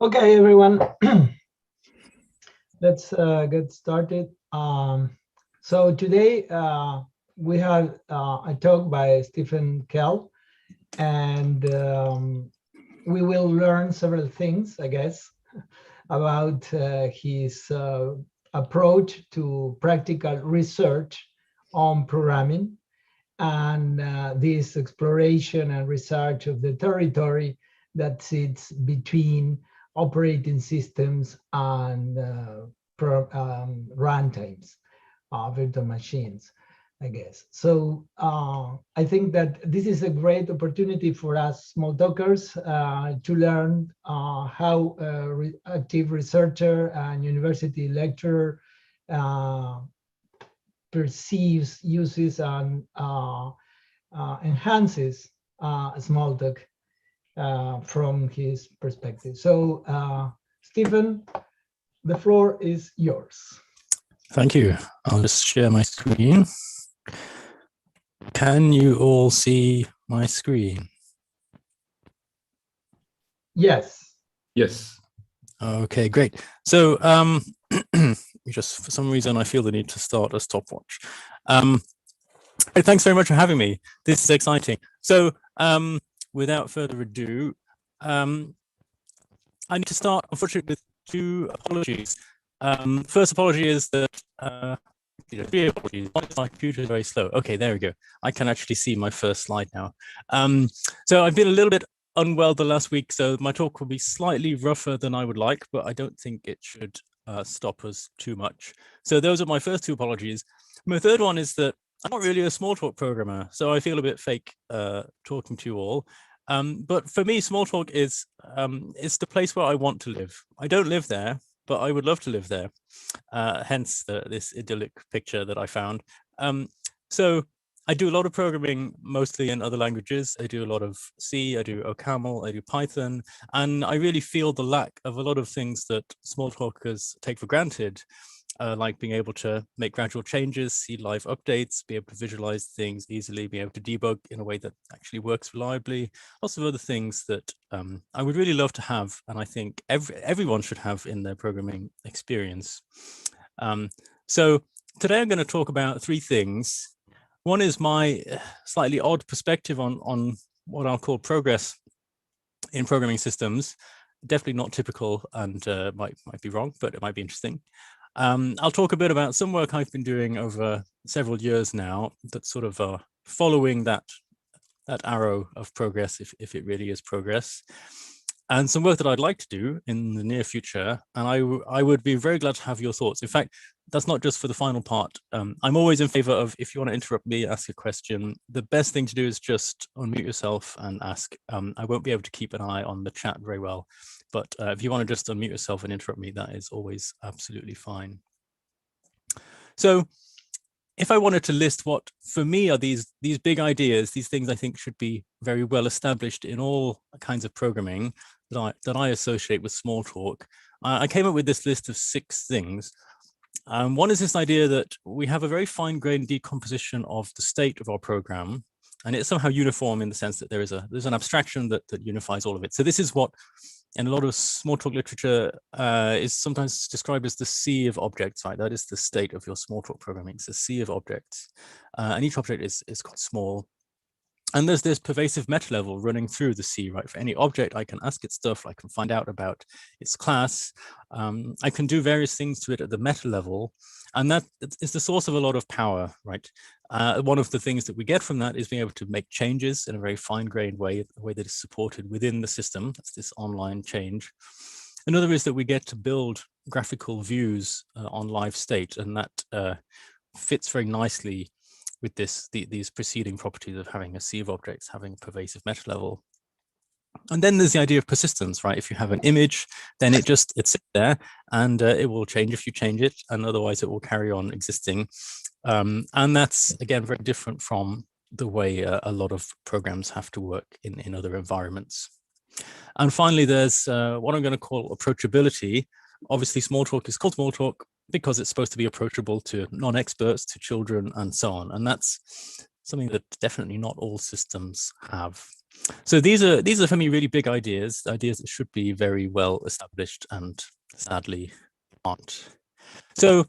Okay, everyone, let's get started. So today we have a talk by Stephen Kell, and we will learn several things, I guess, about his approach to practical research on programming and this exploration and research of the territory that sits between operating systems and runtimes, virtual machines, I guess. So I think that this is a great opportunity for us small talkers to learn how active researcher and university lecturer perceives, uses, and enhances Smalltalk from his perspective. So, Stephen, the floor is yours. Thank you. I'll just share my screen. Can you all see my screen? Yes. Yes. Okay, great. So just for some reason, I feel the need to start a stopwatch. Thanks very much for having me. This is exciting. So without further ado, I need to start, unfortunately, with two apologies. First apology is that three apologies. One is my computer is very slow. Okay, there we go. I can actually see my first slide now. So I've been a little bit unwell the last week, so my talk will be slightly rougher than I would like, but I don't think it should stop us too much. So those are my first two apologies. My third one is that I'm not really a Smalltalk programmer, so I feel a bit fake talking to you all. But for me, Smalltalk is the place where I want to live. I don't live there, but I would love to live there. Hence this idyllic picture that I found. So I do a lot of programming, mostly in other languages. I do a lot of C, I do OCaml, I do Python, and I really feel the lack of a lot of things that Smalltalkers take for granted, like being able to make gradual changes, see live updates, be able to visualize things easily, be able to debug in a way that actually works reliably, lots of other things that I would really love to have, and I think everyone should have in their programming experience. So today I'm going to talk about three things. One is my slightly odd perspective on what I'll call progress in programming systems. Definitely not typical, and might be wrong, but it might be interesting. I'll talk a bit about some work I've been doing over several years now that's sort of following that arrow of progress, if it really is progress, and some work that I'd like to do in the near future. And I would be very glad to have your thoughts. In fact, that's not just for the final part. I'm always in favor of, if you want to interrupt me, ask a question, the best thing to do is just unmute yourself and ask. I won't be able to keep an eye on the chat very well, but if you want to just unmute yourself and interrupt me, that is always absolutely fine. So if I wanted to list what, for me, are these big ideas, these things I think should be very well established in all kinds of programming that I associate with Smalltalk, I came up with this list of 6 things. One is this idea that we have a very fine-grained decomposition of the state of our program, and it's somehow uniform in the sense that there's an abstraction that unifies all of it. So this is what, in a lot of Smalltalk literature, is sometimes described as the sea of objects, right? That is the state of your Smalltalk programming. It's a sea of objects, and each object is quite small. And there's this pervasive meta level running through the sea, right? For any object, I can ask it stuff, I can find out about its class, I can do various things to it at the meta level, and that is the source of a lot of power, right? One of the things that we get from that is being able to make changes in a very fine-grained way, a way that is supported within the system. That's this online change. Another is that we get to build graphical views on live state, and that fits very nicely with these preceding properties of having a sea of objects, having a pervasive meta level. And then there's the idea of persistence, right? If you have an image, then it sits there, and it will change if you change it, and otherwise it will carry on existing. And that's, again, very different from the way a lot of programs have to work in other environments. And finally, there's what I'm going to call approachability. Obviously, Smalltalk is called Smalltalk because it's supposed to be approachable to non-experts, to children, and so on. And that's something that definitely not all systems have. So these are for me really big ideas that should be very well established and sadly aren't. So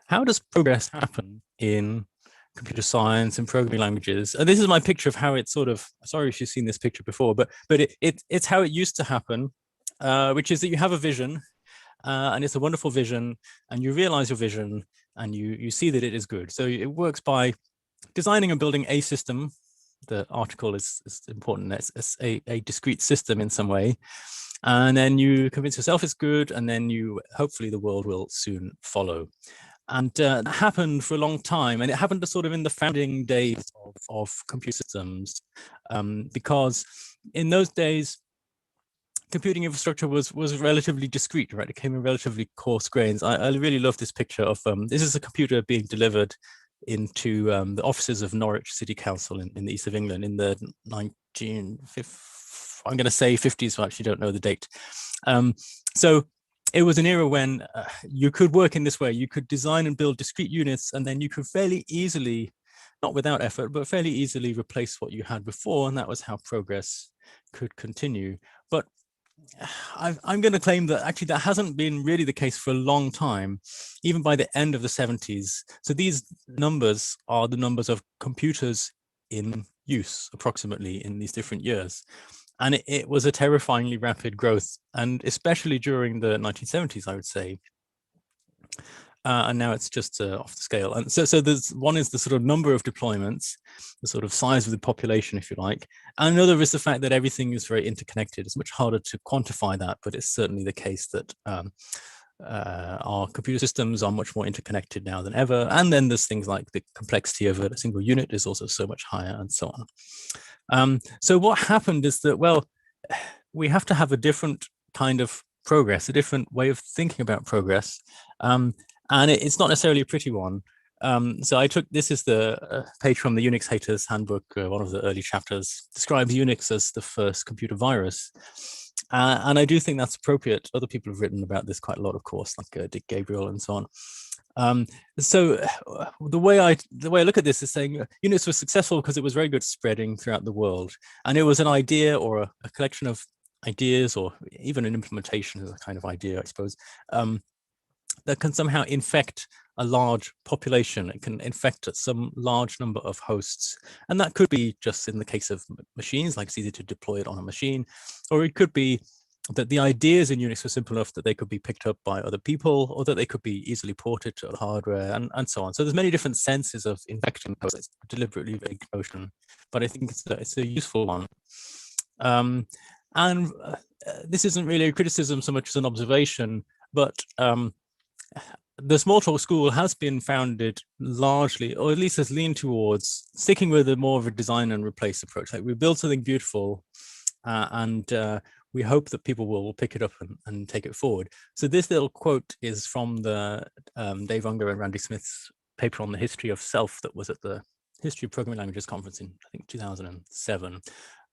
how does progress happen in computer science and programming languages? And this is my picture of how it sort of, sorry if you've seen this picture before, but it's how it used to happen, which is that you have a vision, and it's a wonderful vision, and you realize your vision, and you see that it is good. So it works by designing and building a system. The article is important. It's a discrete system in some way. And then you convince yourself it's good, and then hopefully the world will soon follow. And that happened for a long time, and it happened sort of in the founding days of computer systems, because in those days, computing infrastructure was relatively discrete, right? It came in relatively coarse grains. I really love this picture of, this is a computer being delivered into the offices of Norwich City Council in the east of England in the 1950s, I'm going to say 50s, I actually don't know the date. So it was an era when you could work in this way. You could design and build discrete units, and then you could fairly easily, not without effort, but fairly easily replace what you had before, and that was how progress could continue. But I'm going to claim that actually that hasn't been really the case for a long time, even by the end of the 70s. So these numbers are the numbers of computers in use approximately in these different years. And it was a terrifyingly rapid growth, and especially during the 1970s, I would say. And now it's just off the scale. And so there's one is the sort of number of deployments, the sort of size of the population, if you like. And another is the fact that everything is very interconnected. It's much harder to quantify that, but it's certainly the case that our computer systems are much more interconnected now than ever. And then there's things like the complexity of a single unit is also so much higher, and so on. So what happened is that, well, we have to have a different kind of progress, a different way of thinking about progress. And it's not necessarily a pretty one. So I took, this is the page from the Unix Haters Handbook, one of the early chapters, describes Unix as the first computer virus. And I do think that's appropriate. Other people have written about this quite a lot, of course, like Dick Gabriel and so on. So the way I look at this is saying Unix was successful because it was very good spreading throughout the world. And it was an idea or a collection of ideas, or even an implementation is a kind of idea, I suppose, that can somehow infect a large population. It can infect some large number of hosts. And that could be just in the case of machines, like it's easy to deploy it on a machine, or it could be that the ideas in Unix were simple enough that they could be picked up by other people, or that they could be easily ported to hardware, and so on. So there's many different senses of infection. It's a deliberately vague notion, but I think it's a useful one. And this isn't really a criticism so much as an observation, but the Smalltalk school has been founded largely, or at least has leaned towards sticking with a more of a design and replace approach. Like, we build something beautiful, and we hope that people will pick it up and take it forward. So this little quote is from the Dave Unger and Randy Smith's paper on the history of self that was at the History of Programming Languages conference in, I think, 2007.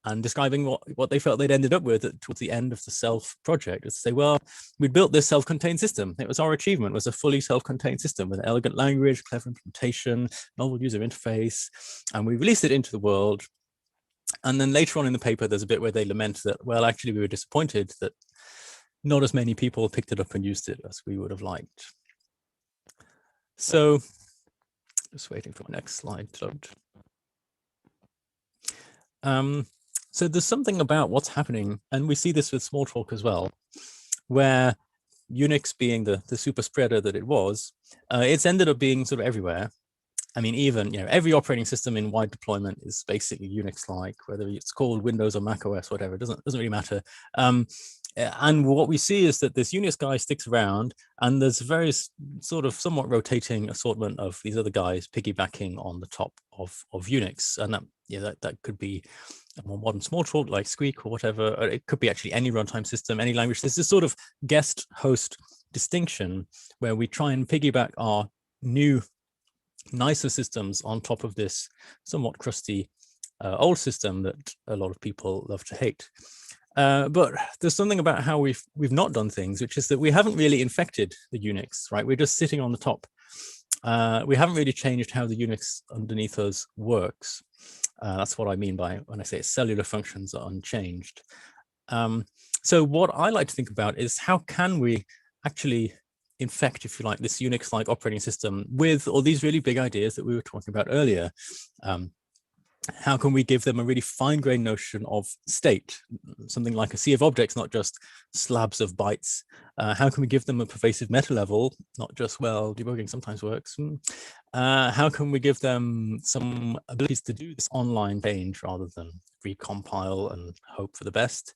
And describing what they felt they'd ended up with towards the end of the self project, is to say, well, we built this self-contained system. It was our achievement, was a fully self-contained system with an elegant language, clever implementation, novel user interface, and we released it into the world. And then later on in the paper, there's a bit where they lament that, well, actually, we were disappointed that not as many people picked it up and used it as we would have liked. So just waiting for my next slide to load. So there's something about what's happening, and we see this with Smalltalk as well, where Unix being the super spreader that it was, it's ended up being sort of everywhere. I mean, even, every operating system in wide deployment is basically Unix-like, whether it's called Windows or Mac OS, whatever, it doesn't really matter. And what we see is that this Unix guy sticks around, and there's various sort of somewhat rotating assortment of these other guys piggybacking on the top of Unix. And that could be a more modern Smalltalk like Squeak or whatever. Or it could be actually any runtime system, any language. There's this sort of guest host distinction where we try and piggyback our new, nicer systems on top of this somewhat crusty old system that a lot of people love to hate. But there's something about how we've not done things, which is that we haven't really infected the Unix, right? We're just sitting on the top. We haven't really changed how the Unix underneath us works. That's what I mean by when I say cellular functions are unchanged. So what I like to think about is how can we actually infect, if you like, this Unix-like operating system with all these really big ideas that we were talking about earlier. How can we give them a really fine-grained notion of state, something like a sea of objects, not just slabs of bytes? How can we give them a pervasive meta level, not just, well, debugging sometimes works? How can we give them some abilities to do this online change rather than recompile and hope for the best?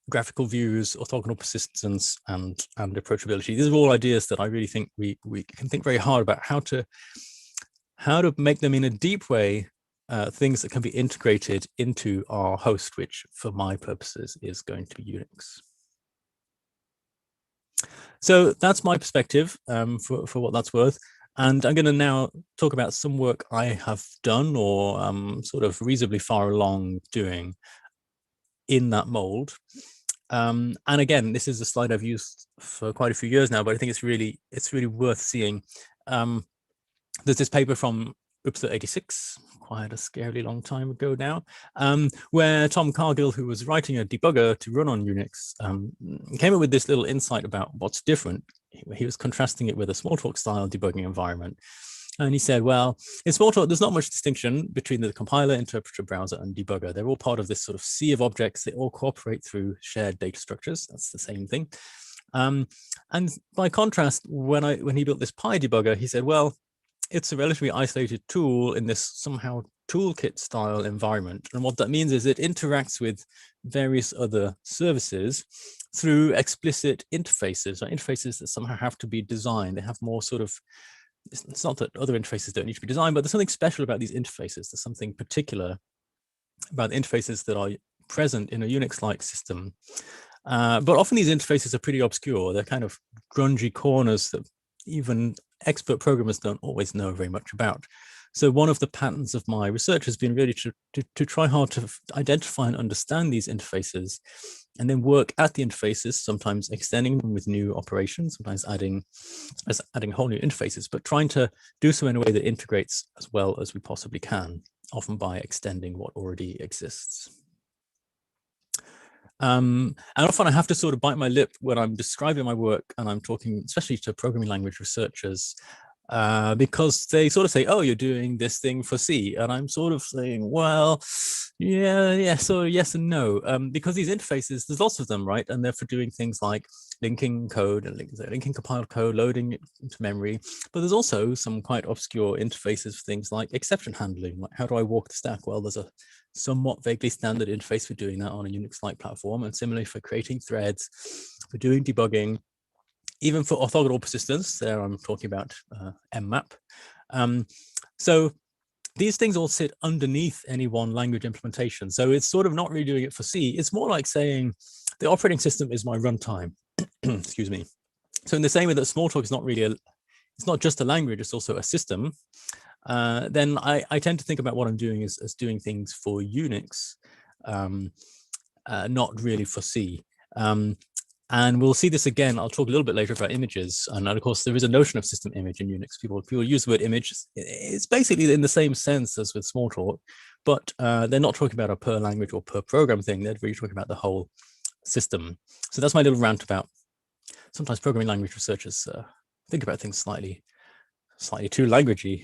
Graphical views, orthogonal persistence, and approachability. These are all ideas that I really think we can think very hard about how to make them in a deep way, things that can be integrated into our host, which for my purposes is going to be Unix. So that's my perspective for what that's worth. And I'm going to now talk about some work I have done or sort of reasonably far along doing in that mold. And again, this is a slide I've used for quite a few years now, but I think it's really worth seeing. There's this paper from UPSA 86, quite a scarily long time ago now, where Tom Cargill, who was writing a debugger to run on Unix, came up with this little insight about what's different. He was contrasting it with a Smalltalk style debugging environment. And he said, well, in Smalltalk, there's not much distinction between the compiler, interpreter, browser, and debugger. They're all part of this sort of sea of objects. They all cooperate through shared data structures. That's the same thing. And by contrast, when he built this Pi debugger, he said, well, it's a relatively isolated tool in this somehow toolkit style environment. And what that means is it interacts with various other services through explicit interfaces, or interfaces that somehow have to be designed. They have more sort of, it's not that other interfaces don't need to be designed, but there's something special about these interfaces. There's something particular about the interfaces that are present in a Unix-like system. But often these interfaces are pretty obscure. They're kind of grungy corners that even expert programmers don't always know very much about. So one of the patterns of my research has been really to try hard to identify and understand these interfaces, and then work at the interfaces, sometimes extending them with new operations, sometimes adding whole new interfaces, but trying to do so in a way that integrates as well as we possibly can, often by extending what already exists. And often I have to sort of bite my lip when I'm describing my work and I'm talking, especially to programming language researchers, because they sort of say, oh, you're doing this thing for C. And I'm sort of saying, well, yeah, so yes and no, because these interfaces, there's lots of them, right? And they're for doing things like linking code and linking compiled code, loading it into memory. But there's also some quite obscure interfaces for things like exception handling. Like, how do I walk the stack? Well, there's a somewhat vaguely standard interface for doing that on a Unix-like platform. And similarly for creating threads, for doing debugging, even for orthogonal persistence, there I'm talking about mmap. So these things all sit underneath any one language implementation. So it's sort of not really doing it for C. It's more like saying the operating system is my runtime. Excuse me. So in the same way that Smalltalk is not really it's not just a language, it's also a system. Then I tend to think about what I'm doing as doing things for Unix, not really for C. And we'll see this again. I'll talk a little bit later about images. And of course, there is a notion of system image in Unix. People use the word image. It's basically in the same sense as with Smalltalk, but they're not talking about a per language or per program thing. They're really talking about the whole system. So that's my little rant about sometimes programming language researchers think about things slightly too languagey.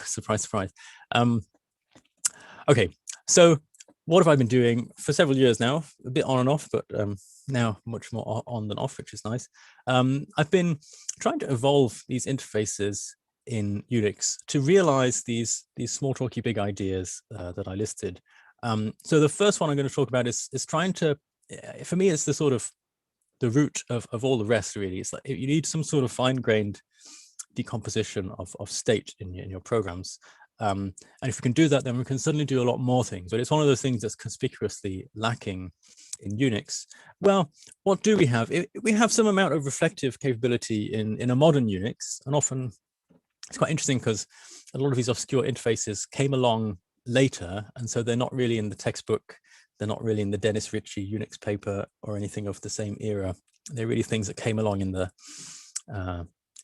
Surprise, surprise. Okay, so what have I been doing for several years now? A bit on and off, but now much more on than off, which is nice. I've been trying to evolve these interfaces in Unix to realize these Smalltalky big ideas that I listed. So the first one I'm going to talk about is trying to, for me, it's the sort of the root of all the rest, really. It's like you need some sort of fine-grained decomposition of state in your programs. And if we can do that, then we can suddenly do a lot more things. But it's one of those things that's conspicuously lacking in Unix. Well, what do we have? We have some amount of reflective capability in a modern Unix. And often it's quite interesting because a lot of these obscure interfaces came along later. And so they're not really in the textbook. They're not really in the Dennis Ritchie Unix paper or anything of the same era. They're really things that came along in the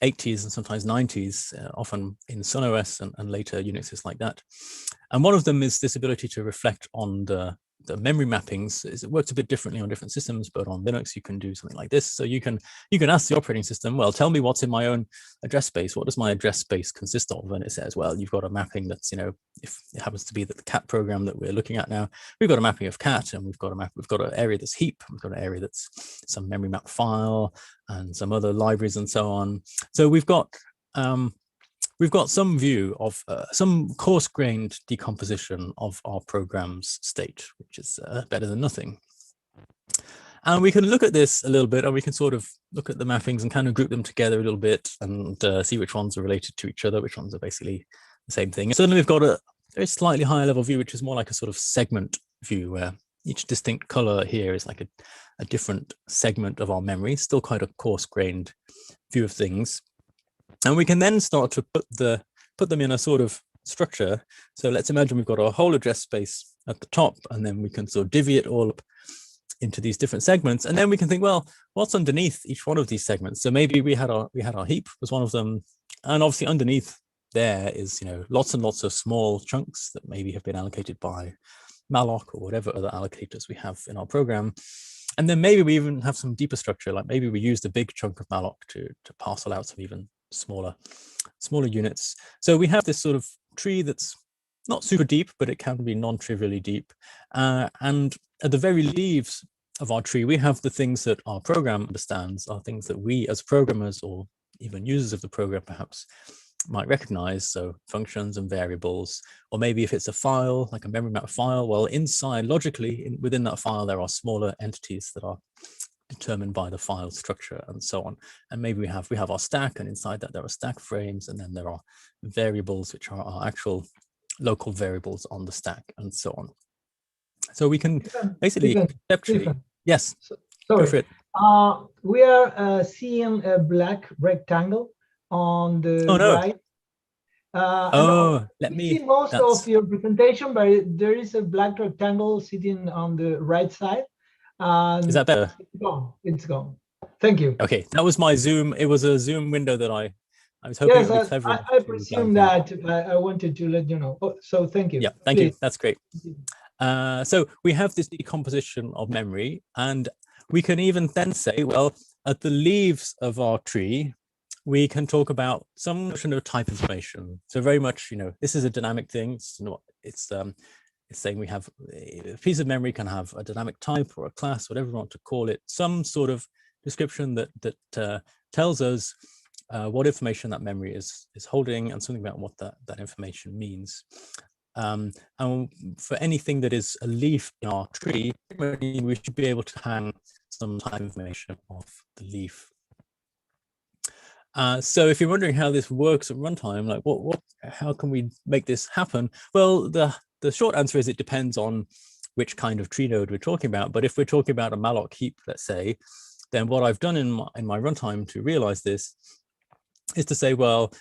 80s and sometimes 90s, often in Sun OS and later Unixes like that. And one of them is this ability to reflect on the memory mappings. It works a bit differently on different systems, but on Linux you can do something like this. So you can ask the operating system, well, tell me what's in my own address space. What does my address space consist of? And it says, well, you've got a mapping that's, if it happens to be that the cat program that we're looking at now, we've got a mapping of cat, and we've got an area that's heap, we've got an area that's some memory map file and some other libraries and so on. So we've got some view of some coarse-grained decomposition of our program's state, which is better than nothing. And we can look at this a little bit, and we can sort of look at the mappings and kind of group them together a little bit and see which ones are related to each other, which ones are basically the same thing. And suddenly we've got a very slightly higher level view, which is more like a sort of segment view, where each distinct color here is like a different segment of our memory, still quite a coarse-grained view of things. And we can then start to put them in a sort of structure. So let's imagine we've got our whole address space at the top, and then we can sort of divvy it all up into these different segments. And then we can think, well, what's underneath each one of these segments? So maybe we had our heap was one of them. And obviously underneath there is, lots and lots of small chunks that maybe have been allocated by malloc or whatever other allocators we have in our program. And then maybe we even have some deeper structure, like maybe we used a big chunk of malloc to parcel out some even smaller units. So we have this sort of tree that's not super deep, but it can be non-trivially deep. And at the very leaves of our tree, we have the things that our program understands, are things that we as programmers or even users of the program perhaps might recognize. So functions and variables, or maybe if it's a file, like a memory map file, well, inside logically within that file, there are smaller entities that are determined by the file structure and so on. And maybe we have our stack, and inside that there are stack frames, and then there are variables which are our actual local variables on the stack and so on. So we can basically conceptually, yes, sorry. Go for it. We are seeing a black rectangle on the right. Let me see most of your presentation, but there is a black rectangle sitting on the right side. Is that better? It's gone. Thank you. Okay, that was my Zoom. It was a Zoom window that I was hoping it would be clever. I presume that. I wanted to let you know. Oh, so thank you. Yeah, thank you. That's great. So we have this decomposition of memory, and we can even then say, well, at the leaves of our tree, we can talk about some notion of type information. So very much, this is a dynamic thing. It's saying we have a piece of memory can have a dynamic type or a class, whatever you want to call it, some sort of description that tells us what information that memory is holding, and something about what that information means. And for anything that is a leaf in our tree, we should be able to hang some type information off the leaf. So if you're wondering how this works at runtime, like how can we make this happen? Well, the short answer is it depends on which kind of tree node we're talking about. But if we're talking about a malloc heap, let's say, then what I've done in my runtime to realize this is to say, well,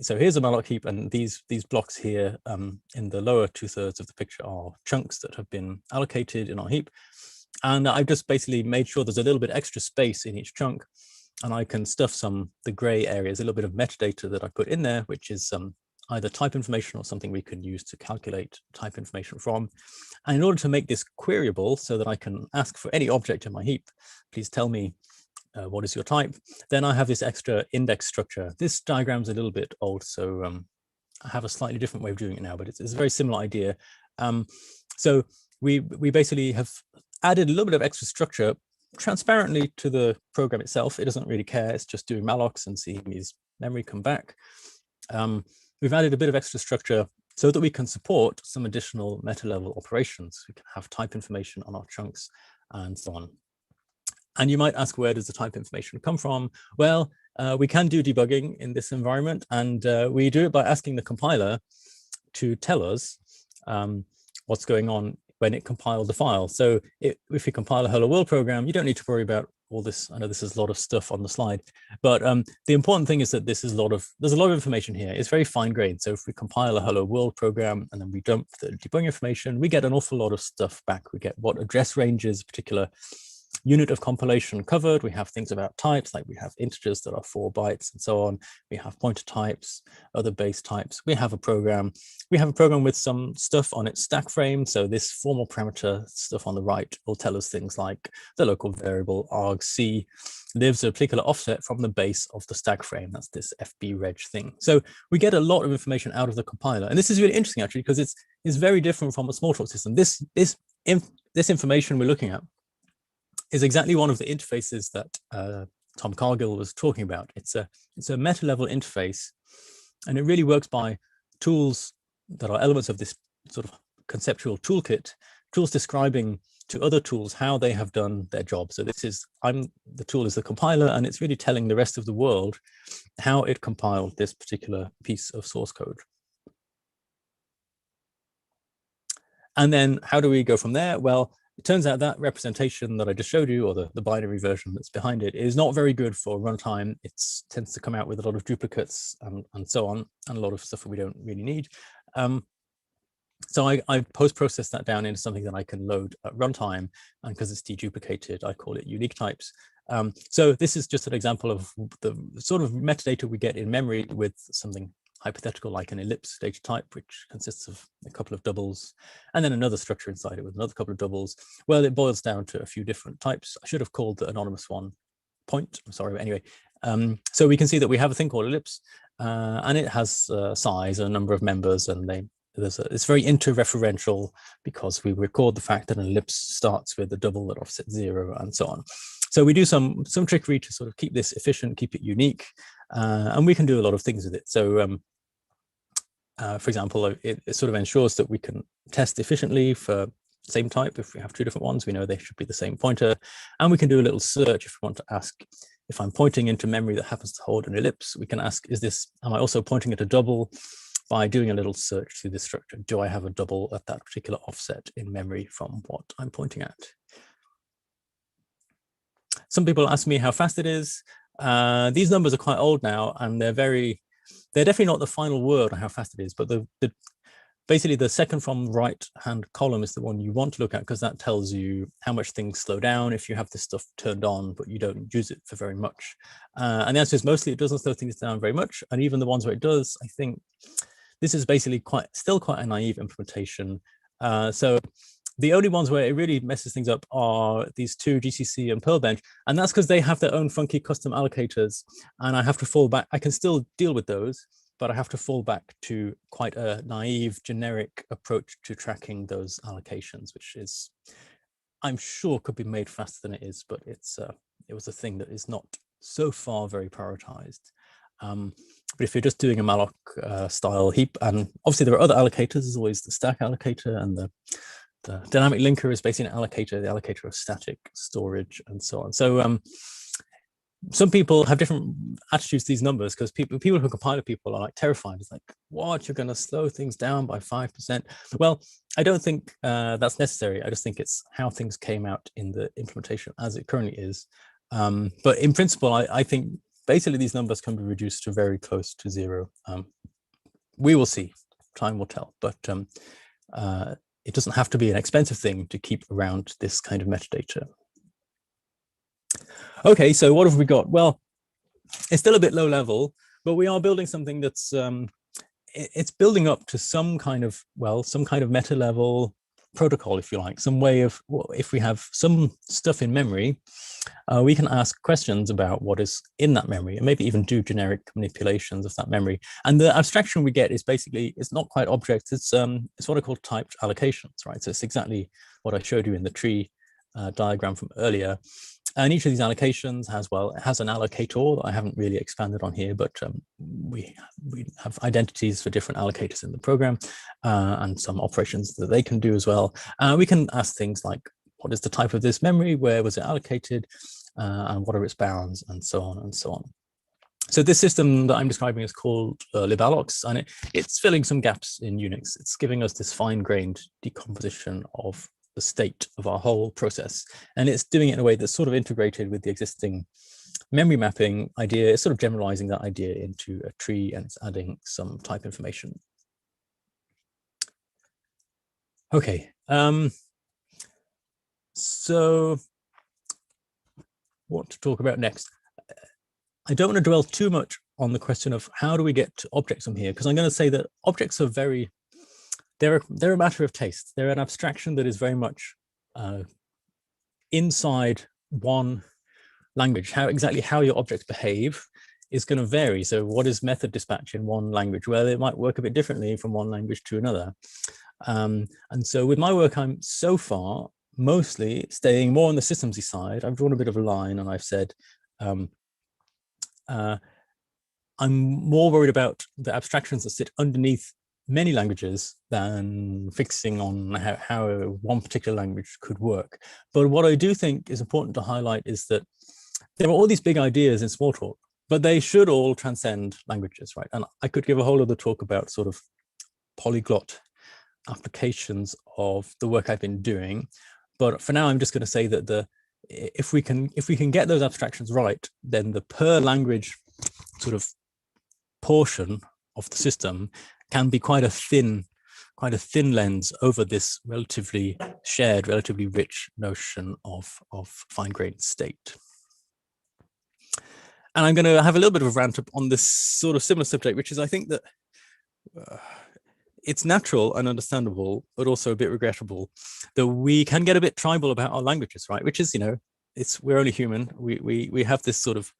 so here's a malloc heap, and these blocks here in the lower 2/3 of the picture are chunks that have been allocated in our heap. And I've just basically made sure there's a little bit extra space in each chunk, and I can stuff the gray areas, a little bit of metadata that I put in there, which is either type information or something we can use to calculate type information from. And in order to make this queryable so that I can ask for any object in my heap, please tell me what is your type, then I have this extra index structure. This diagram's a little bit old, so I have a slightly different way of doing it now, but it's a very similar idea. So we basically have added a little bit of extra structure transparently to the program itself. It doesn't really care. It's just doing mallocs and seeing his memory come back. We've added a bit of extra structure so that we can support some additional meta-level operations. We can have type information on our chunks and so on. And you might ask, where does the type information come from? Well, we can do debugging in this environment, and we do it by asking the compiler to tell us what's going on when it compiled the file. So if you compile a hello world program, you don't need to worry about all this. I know this is a lot of stuff on the slide, but the important thing is that there's a lot of information here. It's very fine grained. So if we compile a hello world program and then we dump the debugging information, we get an awful lot of stuff back. We get what address ranges particular unit of compilation covered. We have things about types, like we have integers that are 4 bytes and so on. We have pointer types, other base types. We have a program. We have a program with some stuff on its stack frame. So this formal parameter stuff on the right will tell us things like the local variable argc lives a particular offset from the base of the stack frame. That's this fbreg thing. So we get a lot of information out of the compiler. And this is really interesting, actually, because it's very different from a Smalltalk system. This information we're looking at is exactly one of the interfaces that Tom Cargill was talking about. It's a meta-level interface, and it really works by tools that are elements of this sort of conceptual toolkit, tools describing to other tools how they have done their job. So the tool is the compiler, and it's really telling the rest of the world how it compiled this particular piece of source code. And then how do we go from there? Well, it turns out that representation that I just showed you, or the binary version that's behind it, is not very good for runtime. It tends to come out with a lot of duplicates and so on, and a lot of stuff that we don't really need. So I post-process that down into something that I can load at runtime, and because it's deduplicated, I call it unique types. So this is just an example of the sort of metadata we get in memory with something hypothetical like an ellipse data type, which consists of a couple of doubles, and then another structure inside it with another couple of doubles. Well, it boils down to a few different types. I should have called the anonymous one point, I'm sorry, but anyway. So we can see that we have a thing called ellipse, and it has size and a number of members, and it's very interreferential because we record the fact that an ellipse starts with a double at offset 0 and so on. So we do some trickery to sort of keep this efficient, keep it unique, and we can do a lot of things with it. So for example, it sort of ensures that we can test efficiently for same type. If we have 2 different ones, we know they should be the same pointer, and we can do a little search if we want to ask, if I'm pointing into memory that happens to hold an ellipse, we can ask, am I also pointing at a double? By doing a little search through this structure, do I have a double at that particular offset in memory from what I'm pointing at? Some people ask me how fast it is. These numbers are quite old now, and they're definitely not the final word on how fast it is, but basically the second from right-hand column is the one you want to look at, because that tells you how much things slow down if you have this stuff turned on, but you don't use it for very much. And the answer is mostly it doesn't slow things down very much. And even the ones where it does, I think this is basically still quite a naive implementation. So the only ones where it really messes things up are these 2, GCC and Perlbench, and that's because they have their own funky custom allocators, and I have to fall back. I can still deal with those, but I have to fall back to quite a naive, generic approach to tracking those allocations, which is, I'm sure, could be made faster than it is, but it was a thing that is not so far very prioritized. But if you're just doing a malloc style heap, and obviously there are other allocators, there's always the stack allocator, and the dynamic linker is basically an allocator, the allocator of static storage and so on. So some people have different attitudes to these numbers, because people who compiler people are like terrified. It's like, what, you're going to slow things down by 5%? Well, I don't think that's necessary. I just think it's how things came out in the implementation as it currently is. But in principle, I think basically these numbers can be reduced to very close to 0. We will see, time will tell, but it doesn't have to be an expensive thing to keep around this kind of metadata. Okay, so what have we got? Well, it's still a bit low level, but we are building something that's it's building up to some kind of meta level protocol, if you like, some way of, well, if we have some stuff in memory, we can ask questions about what is in that memory, and maybe even do generic manipulations of that memory. And the abstraction we get is basically, it's not quite objects, it's what I call typed allocations, right? So it's exactly what I showed you in the tree diagram from earlier. And each of these allocations has an allocator that I haven't really expanded on here, but we have identities for different allocators in the program, and some operations that they can do as well. We can ask things like, what is the type of this memory? Where was it allocated? And what are its bounds? And so on and so on. So this system that I'm describing is called Libalox, and it's filling some gaps in Unix. It's giving us this fine-grained decomposition of the state of our whole process. And it's doing it in a way that's sort of integrated with the existing memory mapping idea. It's sort of generalizing that idea into a tree, and it's adding some type information. Okay, so want to talk about next. I don't want to dwell too much on the question of how do we get to objects from here, because I'm going to say that objects are they're a matter of taste. They're an abstraction that is very much inside one language. Exactly how your objects behave is going to vary. So what is method dispatch in one language? Well, it might work a bit differently from one language to another. And so with my work, I'm so far mostly staying more on the systemsy side. I've drawn a bit of a line and I've said, I'm more worried about the abstractions that sit underneath many languages than fixing on how one particular language could work. But what I do think is important to highlight is that there are all these big ideas in Smalltalk, but they should all transcend languages, right? And I could give a whole other talk about sort of polyglot applications of the work I've been doing. But for now, I'm just going to say that if we can get those abstractions right, then the per language sort of portion of the system can be quite a thin lens over this relatively shared, relatively rich notion of fine-grained state. And I'm going to have a little bit of a rant up on this sort of similar subject, which is I think that it's natural and understandable, but also a bit regrettable that we can get a bit tribal about our languages, right? Which is, you know, we're only human. We have this sort of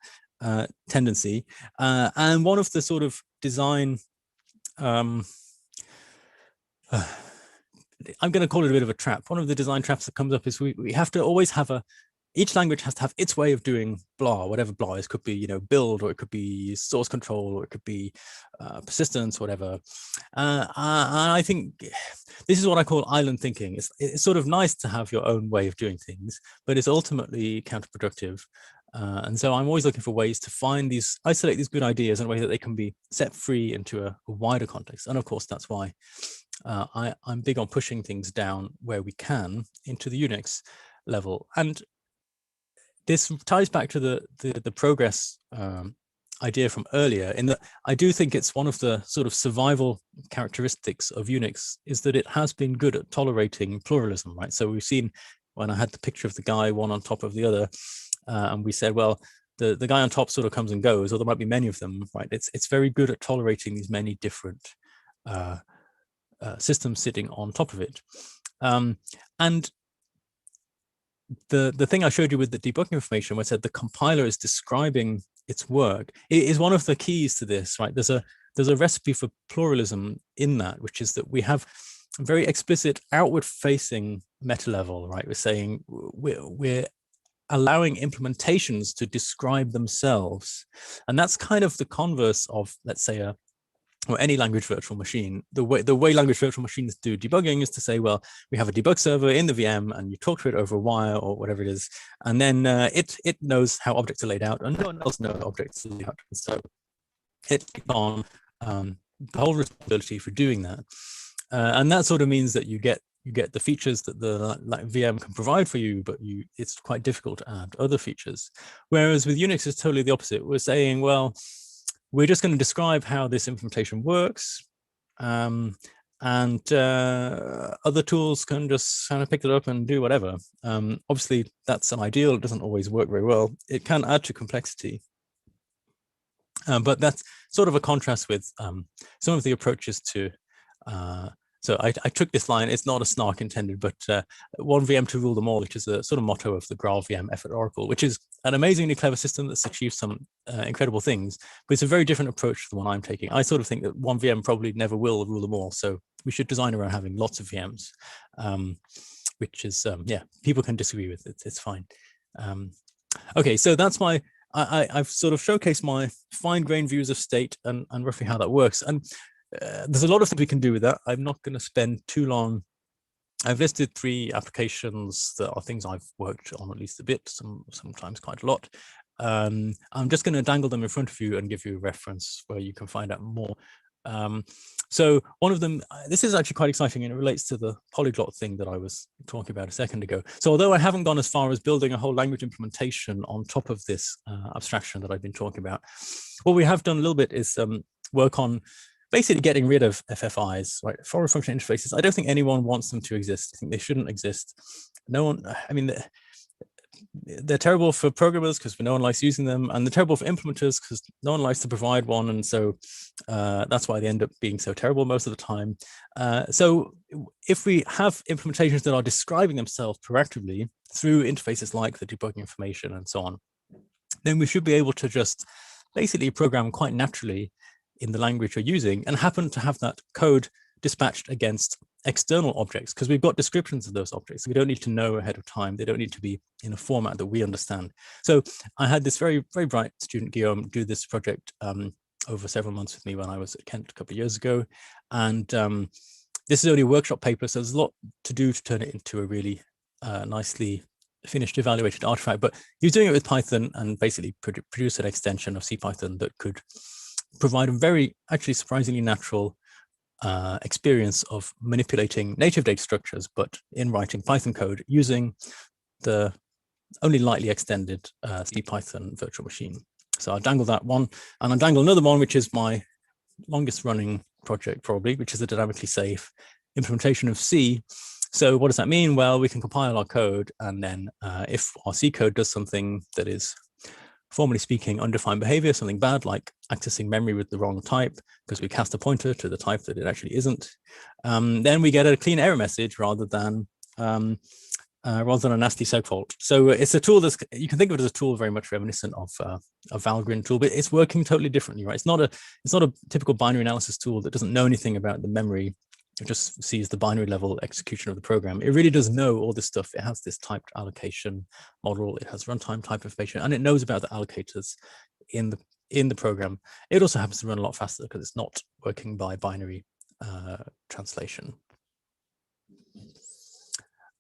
tendency, and one of the sort of design, I'm going to call it a bit of a trap. One of the design traps that comes up is we have to always have each language has to have its way of doing blah, whatever blah is. Could be, you know, build, or it could be source control, or it could be persistence, whatever. And I think this is what I call island thinking. It's sort of nice to have your own way of doing things, but it's ultimately counterproductive. And so I'm always looking for ways to isolate these good ideas in a way that they can be set free into a wider context. And of course, that's why I'm big on pushing things down where we can into the Unix level. And this ties back to the progress idea from earlier, in that I do think it's one of the sort of survival characteristics of Unix is that it has been good at tolerating pluralism, right? So we've seen when I had the picture of the guy one on top of the other, and we said, well, the guy on top sort of comes and goes, or there might be many of them, right? It's very good at tolerating these many different systems sitting on top of it. And the thing I showed you with the debugging information, where I said the compiler is describing its work, it is one of the keys to this, right? There's a recipe for pluralism in that, which is that we have a very explicit outward-facing meta level, right? We're saying we're allowing implementations to describe themselves, and that's kind of the converse of, let's say, or any language virtual machine. The way language virtual machines do debugging is to say, well, we have a debug server in the VM, and you talk to it over a wire or whatever it is, and then it knows how objects are laid out, and no one else knows how objects are laid out. So it takes on the whole responsibility for doing that, and that sort of means that you get the features that the VM can provide for you, but it's quite difficult to add other features. Whereas with Unix, it's totally the opposite. We're saying, well, we're just going to describe how this implementation works, and other tools can just kind of pick it up and do whatever. Obviously, that's an ideal. It doesn't always work very well. It can add to complexity. But that's sort of a contrast with some of the approaches to so I took this line, it's not a snark intended, but one VM to rule them all, which is a sort of motto of the Graal VM effort Oracle, which is an amazingly clever system that's achieved some incredible things, but it's a very different approach to the one I'm taking. I sort of think that one VM probably never will rule them all, so we should design around having lots of VMs, which is, yeah, people can disagree with it, it's fine. Okay, so that's I've sort of showcased my fine-grained views of state and roughly how that works. And there's a lot of things we can do with that. I'm not going to spend too long. I've listed 3 applications that are things I've worked on at least a bit, sometimes quite a lot. I'm just going to dangle them in front of you and give you a reference where you can find out more. So one of them, this is actually quite exciting, and it relates to the polyglot thing that I was talking about a second ago. So although I haven't gone as far as building a whole language implementation on top of this abstraction that I've been talking about, what we have done a little bit is work on basically getting rid of FFIs, right? Forward function interfaces. I don't think anyone wants them to exist. I think they shouldn't exist. No one, I mean, they're terrible for programmers because no one likes using them, and they're terrible for implementers because no one likes to provide one, and so that's why they end up being so terrible most of the time. So if we have implementations that are describing themselves proactively through interfaces like the debugging information and so on, then we should be able to just basically program quite naturally in the language you're using and happen to have that code dispatched against external objects, because we've got descriptions of those objects. We don't need to know ahead of time. They don't need to be in a format that we understand. So I had this very, very bright student, Guillaume, do this project over several months with me when I was at Kent a couple of years ago. And this is only a workshop paper, so there's a lot to do to turn it into a really nicely finished evaluated artifact. But he was doing it with Python and basically produced an extension of CPython that could provide a very, actually surprisingly natural experience of manipulating native data structures, but in writing Python code using the only lightly extended CPython virtual machine. So I'll dangle that one, and I'll dangle another one, which is my longest running project probably, which is a dynamically safe implementation of C. So what does that mean? Well, we can compile our code, and then if our C code does something that is, formally speaking, undefined behavior, something bad like accessing memory with the wrong type because we cast a pointer to the type that it actually isn't, then we get a clean error message rather than a nasty segfault. So it's a tool that's, you can think of it as a tool very much reminiscent of a Valgrind tool, but it's working totally differently, right? It's not a typical binary analysis tool that doesn't know anything about the memory. It just sees the binary level execution of the program. It really does know all this stuff. It has this typed allocation model. It has runtime type information, and it knows about the allocators in the program. It also happens to run a lot faster because it's not working by binary translation.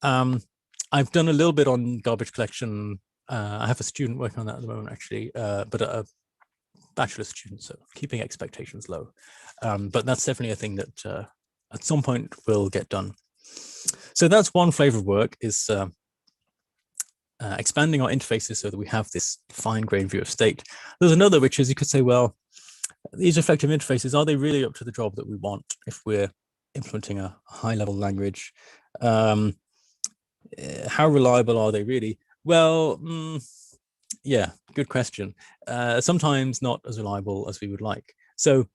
I've done a little bit on garbage collection. I have a student working on that at the moment, actually, but a bachelor student, so keeping expectations low. But that's definitely a thing that at some point will get done. So that's one flavor of work, is expanding our interfaces so that we have this fine-grained view of state. There's another, which is, you could say, well, these effective interfaces, are they really up to the job that we want if we're implementing a high-level language? How reliable are they really? Well, yeah, good question. Sometimes not as reliable as we would like. So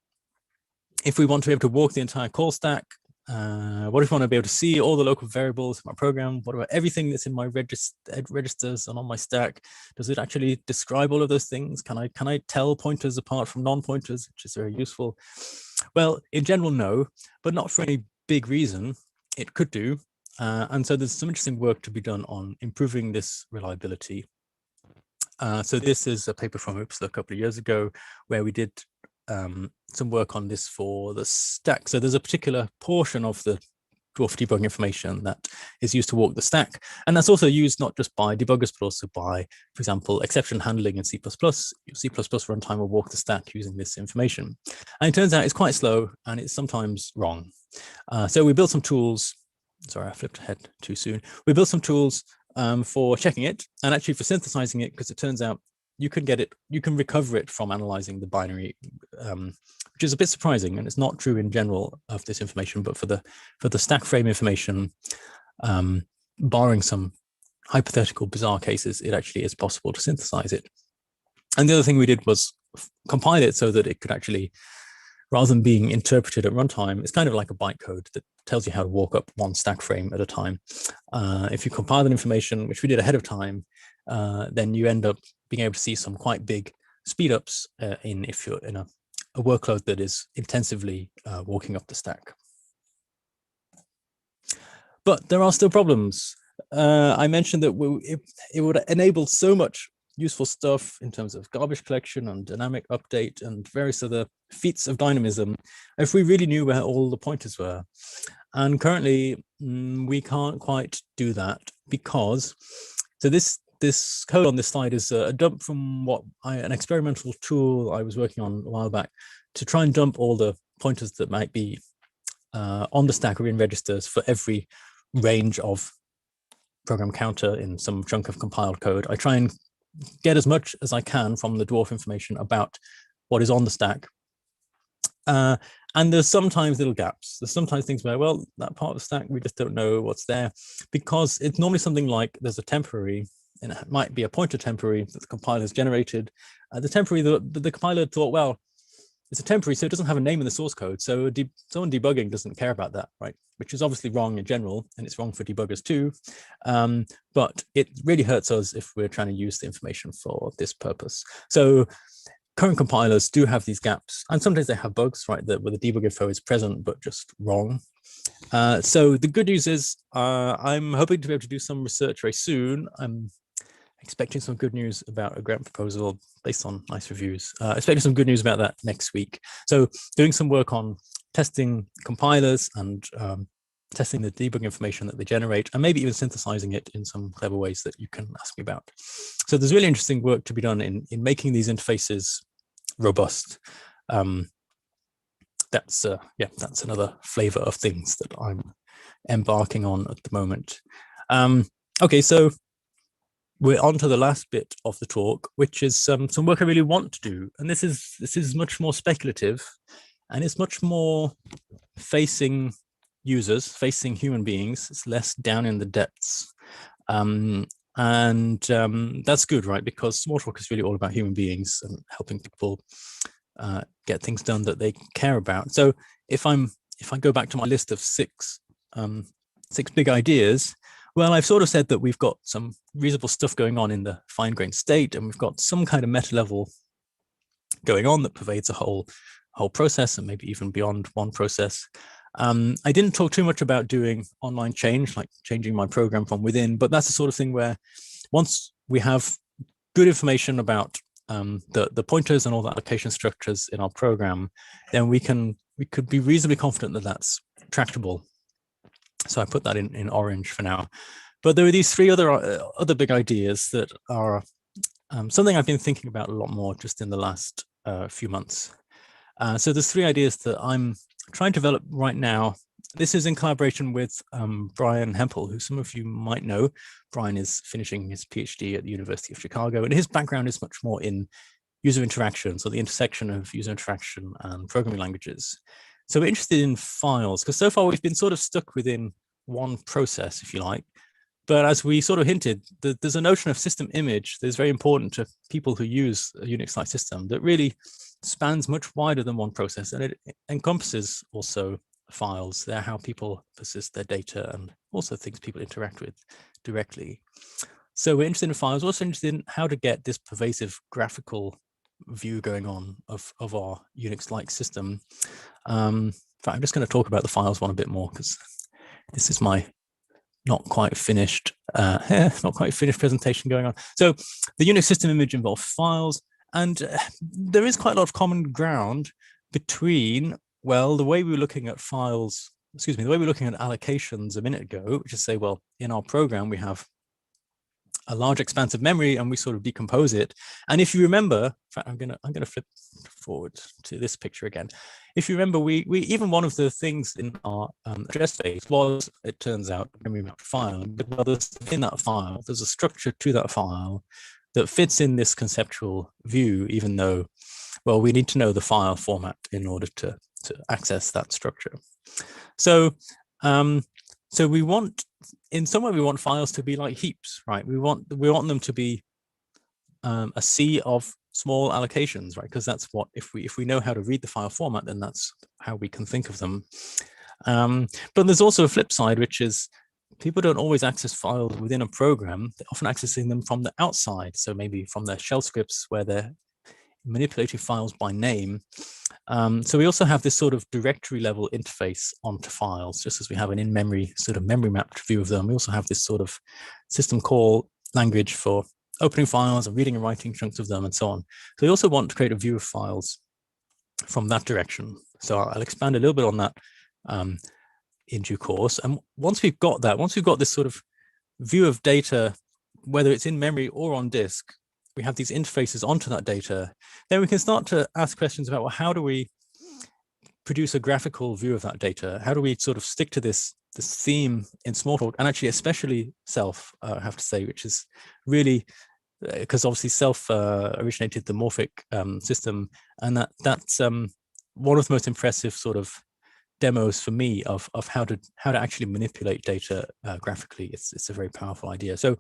if we want to be able to walk the entire call stack, what if we want to be able to see all the local variables in my program? What about everything that's in my registers and on my stack? Does it actually describe all of those things? Can I tell pointers apart from non-pointers, which is very useful? Well, in general, no, but not for any big reason. It could do. And so there's some interesting work to be done on improving this reliability. So this is a paper from Uppsala a couple of years ago where we did some work on this for the stack. So there's a particular portion of the dwarf debugging information that is used to walk the stack. And that's also used not just by debuggers, but also by, for example, exception handling in C++. C++ runtime will walk the stack using this information. And it turns out it's quite slow and it's sometimes wrong. So we built some tools. Sorry, I flipped ahead too soon. We built some tools for checking it and actually for synthesizing it, because it turns out you can recover it from analyzing the binary, which is a bit surprising, and it's not true in general of this information, but for the stack frame information, barring some hypothetical bizarre cases, it actually is possible to synthesize it. And the other thing we did was compile it so that it could actually, rather than being interpreted at runtime, it's kind of like a bytecode that tells you how to walk up one stack frame at a time. If you compile that information, which we did ahead of time, then you end up being able to see some quite big speedups if you're in a workload that is intensively walking up the stack. But there are still problems. I mentioned that it would enable so much useful stuff in terms of garbage collection and dynamic update and various other feats of dynamism if we really knew where all the pointers were. And currently we can't quite do that, because so this code on this slide is a dump from an experimental tool I was working on a while back to try and dump all the pointers that might be on the stack or in registers for every range of program counter in some chunk of compiled code. I try and get as much as I can from the dwarf information about what is on the stack. And there's sometimes little gaps. There's sometimes things where, well, that part of the stack, we just don't know what's there, because it's normally something like there's a temporary and it might be a pointer temporary that the compiler has generated. The temporary, the compiler thought, well, it's a temporary, so it doesn't have a name in the source code. So someone debugging doesn't care about that, right? Which is obviously wrong in general, and it's wrong for debuggers too. But it really hurts us if we're trying to use the information for this purpose. So current compilers do have these gaps, and sometimes they have bugs, right, where the debug info is present but just wrong. So the good news is I'm hoping to be able to do some research very soon. I'm expecting some good news about a grant proposal based on nice reviews. Expecting some good news about that next week. So doing some work on testing compilers and testing the debug information that they generate, and maybe even synthesizing it in some clever ways that you can ask me about. So there's really interesting work to be done in making these interfaces robust. That's another flavor of things that I'm embarking on at the moment. Okay, so we're on to the last bit of the talk, which is some work I really want to do. And this is much more speculative, and it's much more facing users, facing human beings. It's less down in the depths. That's good, right? Because Smalltalk is really all about human beings and helping people get things done that they care about. So if I go back to my list of six big ideas, well, I've sort of said that we've got some reasonable stuff going on in the fine-grained state, and we've got some kind of meta level going on that pervades a whole process, and maybe even beyond one process. I didn't talk too much about doing online change, like changing my program from within, but that's the sort of thing where once we have good information about the pointers and all the allocation structures in our program, then we could be reasonably confident that that's tractable. So I put that in orange for now. But there are these three other big ideas that are something I've been thinking about a lot more just in the last few months. So there's three ideas that I'm trying to develop right now. This is in collaboration with Brian Hempel, who some of you might know. Brian is finishing his PhD at the University of Chicago, and his background is much more in user interaction, so the intersection of user interaction and programming languages. So we're interested in files, because so far we've been sort of stuck within one process, if you like. But as we sort of hinted, there's a notion of system image that is very important to people who use a Unix-like system that really spans much wider than one process, and it encompasses also files. They're how people persist their data and also things people interact with directly. So we're interested in files, also interested in how to get this pervasive graphical view going on of our Unix-like system. In fact, I'm just going to talk about the files one a bit more, because this is my not quite finished presentation going on. So the Unix system image involves files, and there is quite a lot of common ground between, well, the way we were looking at files, the way we were looking at allocations a minute ago, which is say, well, in our program, we have a large expanse of memory and we sort of decompose it. And if you remember, in fact, I'm gonna flip forward to this picture again. If you remember, we even one of the things in our address space was, it turns out, memory mapped file. Well, in that file, there's a structure to that file that fits in this conceptual view, even though, well, we need to know the file format in order to access that structure. So, so we want, in some way, we want files to be like heaps, right? We want them to be a sea of small allocations, right? Because that's what, if we know how to read the file format, then that's how we can think of them. But there's also a flip side, which is people don't always access files within a program. They're often accessing them from the outside. So maybe from their shell scripts where they're manipulating files by name. So we also have this sort of directory level interface onto files, just as we have an in-memory sort of memory mapped view of them. We also have this sort of system call language for opening files and reading and writing chunks of them and so on. So we also want to create a view of files from that direction. So I'll expand a little bit on that in due course. And once we've got that, once we've got this sort of view of data, whether it's in memory or on disk, we have these interfaces onto that data, then we can start to ask questions about, well, how do we produce a graphical view of that data? How do we sort of stick to this theme in Smalltalk, and actually especially self, I have to say, which is really, because obviously self originated the morphic system, and that's one of the most impressive sort of demos for me of how to actually manipulate data graphically. It's a very powerful idea. So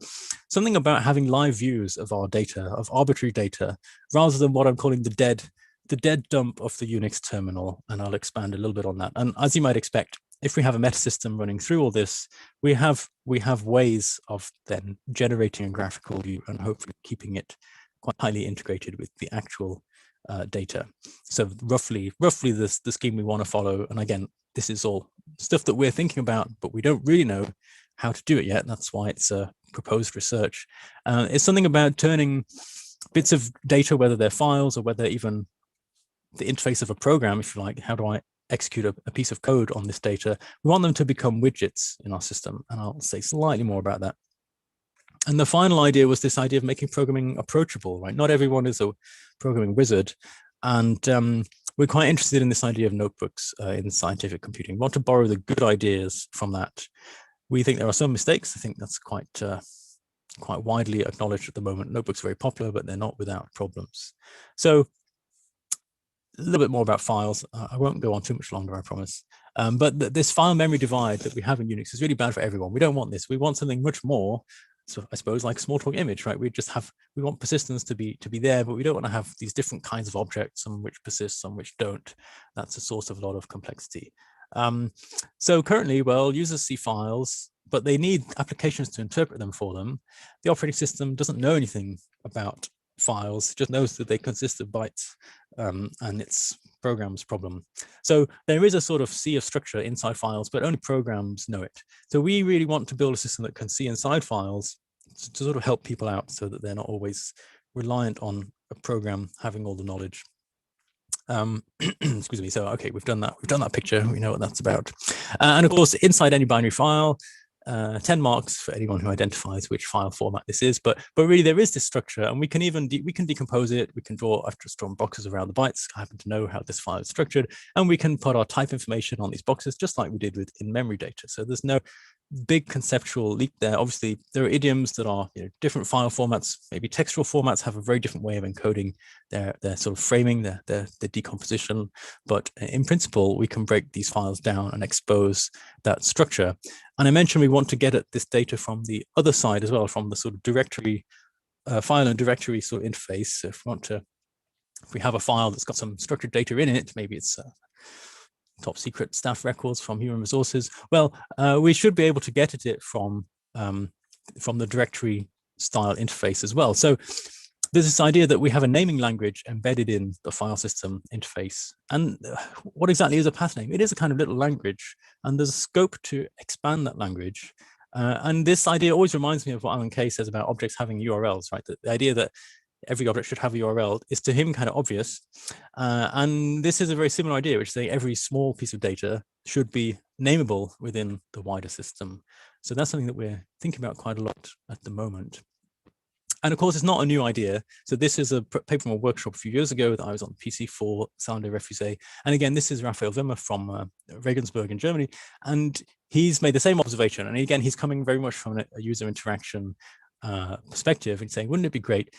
something about having live views of our data, of arbitrary data, rather than what I'm calling the dead dump of the Unix terminal. And I'll expand a little bit on that. And as you might expect, if we have a meta system running through all this, we have ways of then generating a graphical view and hopefully keeping it quite highly integrated with the actual data. So roughly the scheme we want to follow. And again, this is all stuff that we're thinking about, but we don't really know how to do it yet. That's why it's proposed research. It's something about turning bits of data, whether they're files or whether even the interface of a program, if you like, how do I execute a piece of code on this data? We want them to become widgets in our system. And I'll say slightly more about that. And the final idea was this idea of making programming approachable, right? Not everyone is a programming wizard. And we're quite interested in this idea of notebooks in scientific computing. We want to borrow the good ideas from that. We think there are some mistakes. I think that's quite widely acknowledged at the moment. Notebooks are very popular, but they're not without problems. So a little bit more about files. I won't go on too much longer, I promise. But this file memory divide that we have in Unix is really bad for everyone. We don't want this. We want something much more, so I suppose, like Smalltalk image, right? We want persistence to be there, but we don't want to have these different kinds of objects, some which persist, some which don't. That's a source of a lot of complexity. So currently, well, users see files, but they need applications to interpret them for them. The operating system doesn't know anything about files, just knows that they consist of bytes, and it's programs problem. So there is a sort of sea of structure inside files, but only programs know it. So we really want to build a system that can see inside files to sort of help people out so that they're not always reliant on a program having all the knowledge. Excuse me. So, okay, we've done that. We've done that picture. We know what that's about. And of course, inside any binary file, 10 marks for anyone who identifies which file format this is, but really there is this structure, and we can even we can decompose it. We can draw, I've just drawn boxes around the bytes. I happen to know how this file is structured, and we can put our type information on these boxes just like we did with in-memory data. So there's no big conceptual leap there. Obviously, there are idioms that are different file formats. Maybe textual formats have a very different way of encoding their sort of framing, their decomposition. But in principle, we can break these files down and expose that structure. And I mentioned we want to get at this data from the other side as well, from the sort of directory, file and directory sort of interface. So if we have a file that's got some structured data in it, maybe it's top secret staff records from human resources. Well, we should be able to get at it from the directory style interface as well. So there's this idea that we have a naming language embedded in the file system interface. And what exactly is a path name? It is a kind of little language, and there's a scope to expand that language. And this idea always reminds me of what Alan Kay says about objects having URLs, right? The idea that every object should have a URL is to him kind of obvious. And this is a very similar idea, which is saying every small piece of data should be nameable within the wider system. So that's something that we're thinking about quite a lot at the moment. And of course, it's not a new idea. So this is a paper from a workshop a few years ago that I was on PC4, Sound de Refusé. And again, this is Raphael Wimmer from Regensburg in Germany. And he's made the same observation. And again, he's coming very much from a user interaction perspective and saying, wouldn't it be great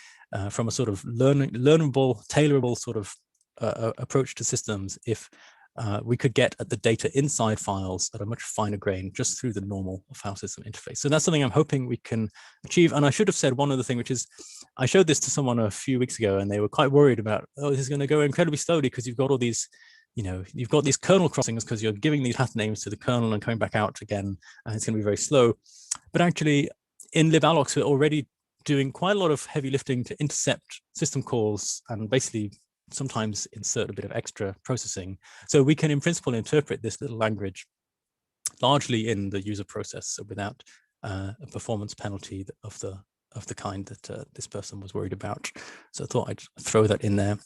from a sort of learnable, tailorable sort of approach to systems if we could get at the data inside files at a much finer grain just through the normal file system interface. So that's something I'm hoping we can achieve. And I should have said one other thing, which is I showed this to someone a few weeks ago, and they were quite worried about, oh, this is going to go incredibly slowly because you've got all these, you've got these kernel crossings because you're giving these path names to the kernel and coming back out again, and it's going to be very slow. But actually, in Libalox, we're already doing quite a lot of heavy lifting to intercept system calls and basically sometimes insert a bit of extra processing. So we can, in principle, interpret this little language largely in the user process, so without a performance penalty of the kind that this person was worried about. So I thought I'd throw that in there.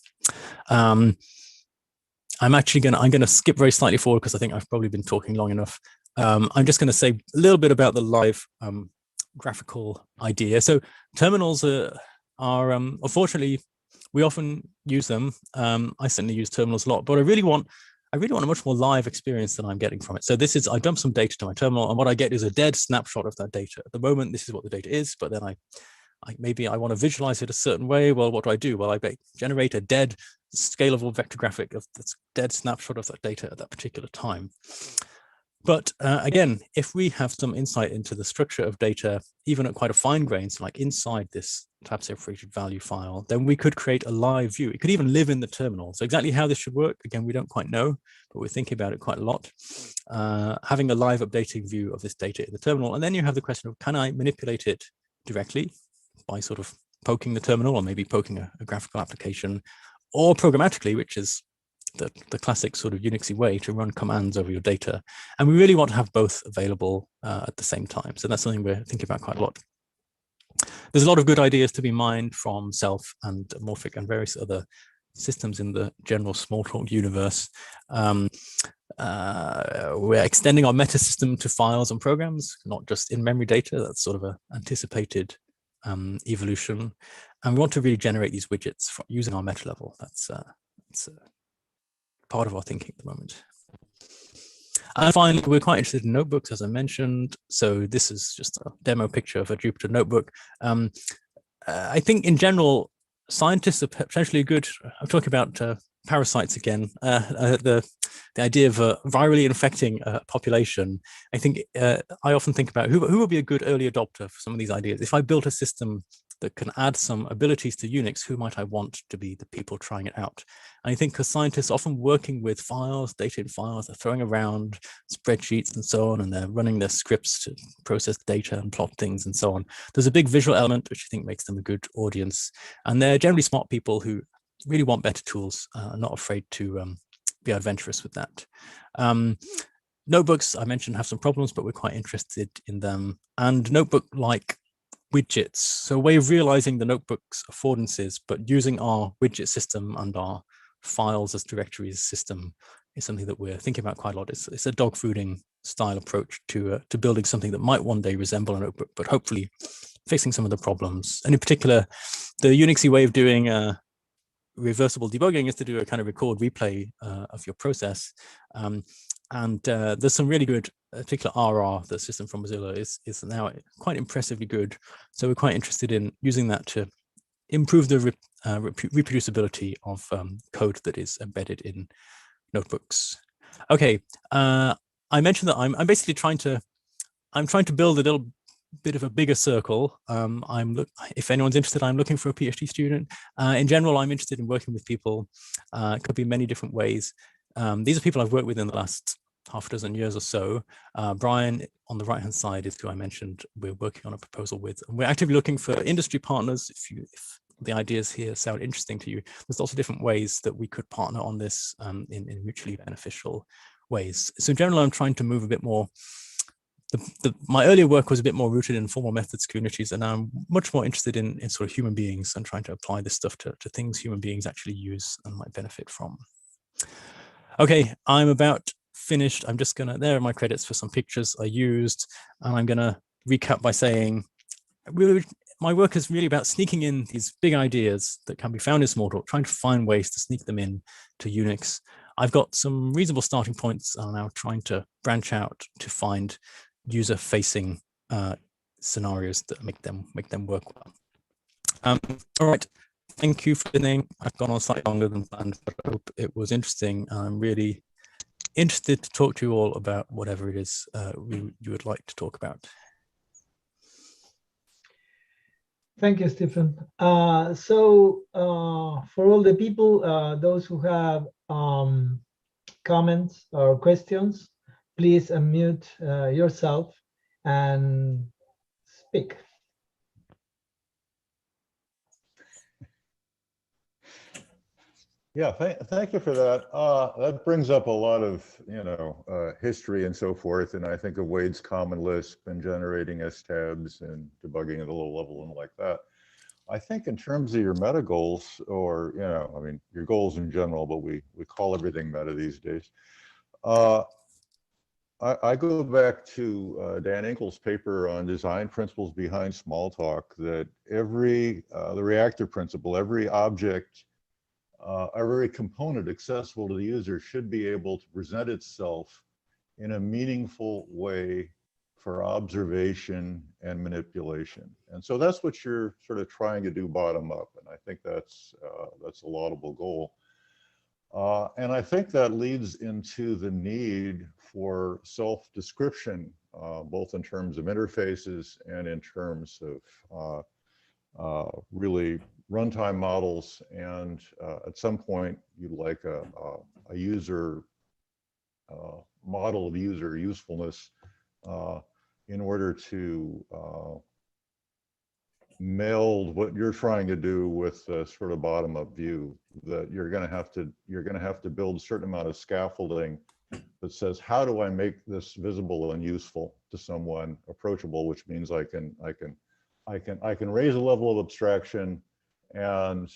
I'm going to skip very slightly forward because I think I've probably been talking long enough. I'm just going to say a little bit about the live graphical idea. So terminals are unfortunately, we often use them. I certainly use terminals a lot, but I really want a much more live experience than I'm getting from it. So this is, I dump some data to my terminal, and what I get is a dead snapshot of that data. At the moment, this is what the data is, but then maybe I want to visualize it a certain way. Well, what do? Well, I generate a dead scalable vector graphic of this dead snapshot of that data at that particular time. But again, if we have some insight into the structure of data, even at quite a fine grain, so like inside this tab separated value file, then we could create a live view. It could even live in the terminal. So exactly how this should work, again, we don't quite know, but we're thinking about it quite a lot. Having a live updating view of this data in the terminal. And then you have the question of, can I manipulate it directly by sort of poking the terminal, or maybe poking a graphical application, or programmatically, which is the classic sort of Unixy way to run commands over your data. And we really want to have both available at the same time. So that's something we're thinking about quite a lot. There's a lot of good ideas to be mined from Self and Morphic and various other systems in the general Smalltalk universe. We're extending our meta system to files and programs, not just in-memory data. That's sort of an anticipated evolution. And we want to really generate these widgets using our meta level. That's part of our thinking at the moment. And finally, we're quite interested in notebooks, as I mentioned. So this is just a demo picture of a Jupyter notebook. I think in general, scientists are potentially good. I'm talking about parasites again. The idea of virally infecting a population. I think I often think about who will be a good early adopter for some of these ideas. If I built a system that can add some abilities to Unix, who might I want to be the people trying it out? And I think because scientists often working with files, data in files, they're throwing around spreadsheets and so on, and they're running their scripts to process data and plot things and so on. There's a big visual element, which I think makes them a good audience. And they're generally smart people who really want better tools, are not afraid to be adventurous with that. Notebooks, I mentioned, have some problems, but we're quite interested in them. And notebook-like widgets, so a way of realizing the notebook's affordances, but using our widget system and our files as directories system is something that we're thinking about quite a lot. It's a dog fooding style approach to building something that might one day resemble a notebook, but hopefully fixing some of the problems. And in particular, the Unixy way of doing reversible debugging is to do a kind of record replay of your process. And there's some really good, particular RR, the system from Mozilla is now quite impressively good. So we're quite interested in using that to improve the reproducibility of code that is embedded in notebooks. Okay, I mentioned that I'm basically trying to build a little bit of a bigger circle. If anyone's interested, I'm looking for a PhD student. In general, I'm interested in working with people. It could be many different ways. These are people I've worked with in the last half a dozen years or so. Brian on the right-hand side is who I mentioned we're working on a proposal with. And we're actively looking for industry partners. If the ideas here sound interesting to you, there's lots of different ways that we could partner on this in mutually beneficial ways. So in general, I'm trying to move a bit more. My earlier work was a bit more rooted in formal methods communities, and now I'm much more interested in sort of human beings and trying to apply this stuff to things human beings actually use and might benefit from. Okay, I'm about finished. I'm just gonna, there are my credits for some pictures I used, and I'm gonna recap by saying, my work is really about sneaking in these big ideas that can be found in Smalltalk, trying to find ways to sneak them in to Unix. I've got some reasonable starting points, and I'm now trying to branch out to find user-facing scenarios that make them work well. All right, thank you for listening. I've gone on slightly longer than planned, but I hope it was interesting. I'm really interested to talk to you all about whatever it is you would like to talk about. Thank you, Stephen. So for all the people, those who have comments or questions, please unmute yourself and speak. Yeah, thank you for that. That brings up a lot of, history and so forth. And I think of Wade's common Lisp and generating S-tabs and debugging at a low level and like that. I think in terms of your meta goals, or, I mean, your goals in general, but we call everything meta these days. I go back to Dan Enkel's paper on design principles behind Smalltalk, that the reactor principle, every object, every component accessible to the user should be able to present itself in a meaningful way for observation and manipulation. And so that's what you're sort of trying to do bottom up. And I think that's a laudable goal. And I think that leads into the need for self-description, both in terms of interfaces and in terms of really runtime models. And at some point, you'd like a user model of user usefulness in order to meld what you're trying to do with a sort of bottom-up view. That you're going to have to build a certain amount of scaffolding that says, how do I make this visible and useful to someone, approachable, which means I can raise a level of abstraction and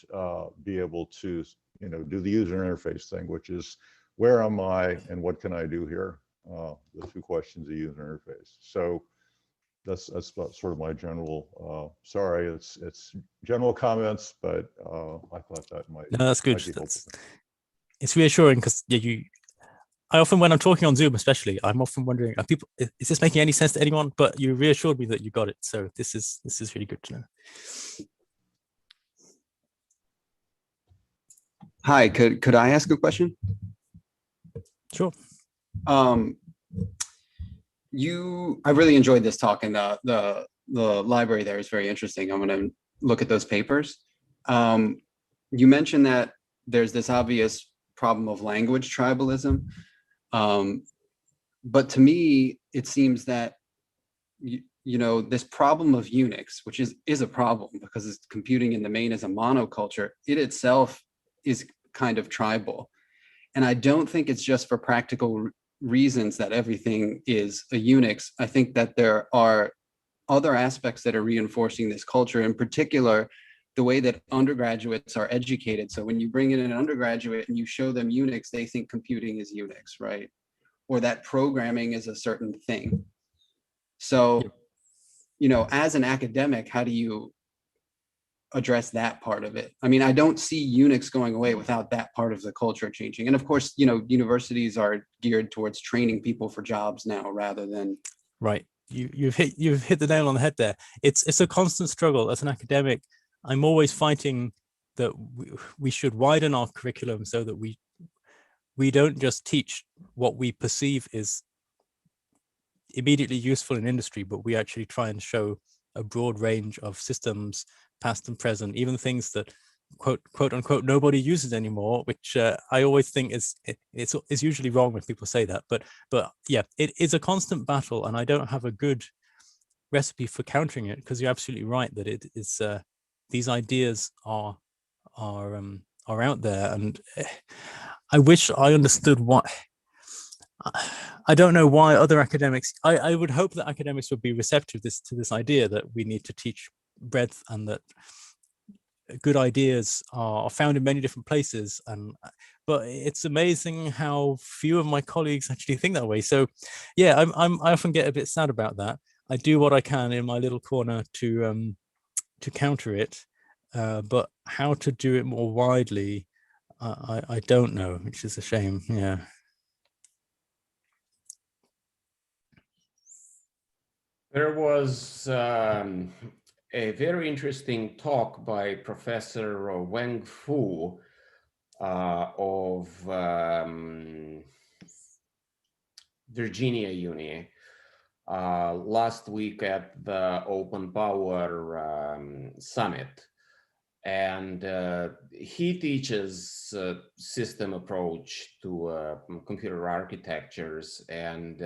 be able to, do the user interface thing, which is, where am I and what can I do here? The two questions of user interface. So that's sort of my general. Sorry, it's general comments, but I thought that might. No, that's good. It's reassuring because I often, when I'm talking on Zoom, especially, I'm often wondering, is this making any sense to anyone? But you reassured me that you got it, so this is really good to know. Hi, could I ask a question? Sure. I really enjoyed this talk, and the library there is very interesting. I'm going to look at those papers. You mentioned that there's this obvious problem of language tribalism, but to me, it seems that this problem of Unix, which is a problem because it's computing in the main as a monoculture, it itself is kind of tribal. And I don't think it's just for practical reasons that everything is a Unix. I think that there are other aspects that are reinforcing this culture, in particular, the way that undergraduates are educated. So when you bring in an undergraduate and you show them Unix, they think computing is Unix, right? Or that programming is a certain thing. So, as an academic, how do you address that part of it? I mean, I don't see Unix going away without that part of the culture changing. And of course, universities are geared towards training people for jobs now rather than. Right. You've hit the nail on the head there. It's a constant struggle as an academic. I'm always fighting that we should widen our curriculum so that we don't just teach what we perceive is immediately useful in industry, but we actually try and show a broad range of systems, past and present, even things that quote unquote nobody uses anymore, which I always think is usually wrong when people say that, but yeah, it is a constant battle, and I don't have a good recipe for countering it, because you're absolutely right that it is these ideas are out there, and I wish I understood what. I don't know why other academics. I would hope that academics would be receptive to this idea that we need to teach breadth, and that good ideas are found in many different places. But it's amazing how few of my colleagues actually think that way. So, yeah, I often get a bit sad about that. I do what I can in my little corner to counter it, but how to do it more widely, I don't know, which is a shame. Yeah. There was a very interesting talk by Professor Wang Fu of Virginia Uni last week at the Open Power Summit. And he teaches system approach to computer architectures, and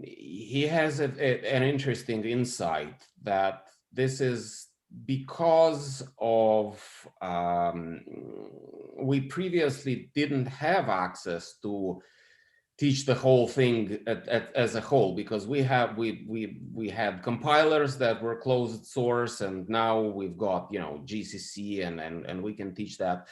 he has an interesting insight that this is because of we previously didn't have access to teach the whole thing as a whole, because we had compilers that were closed source, and now we've got GCC and we can teach that,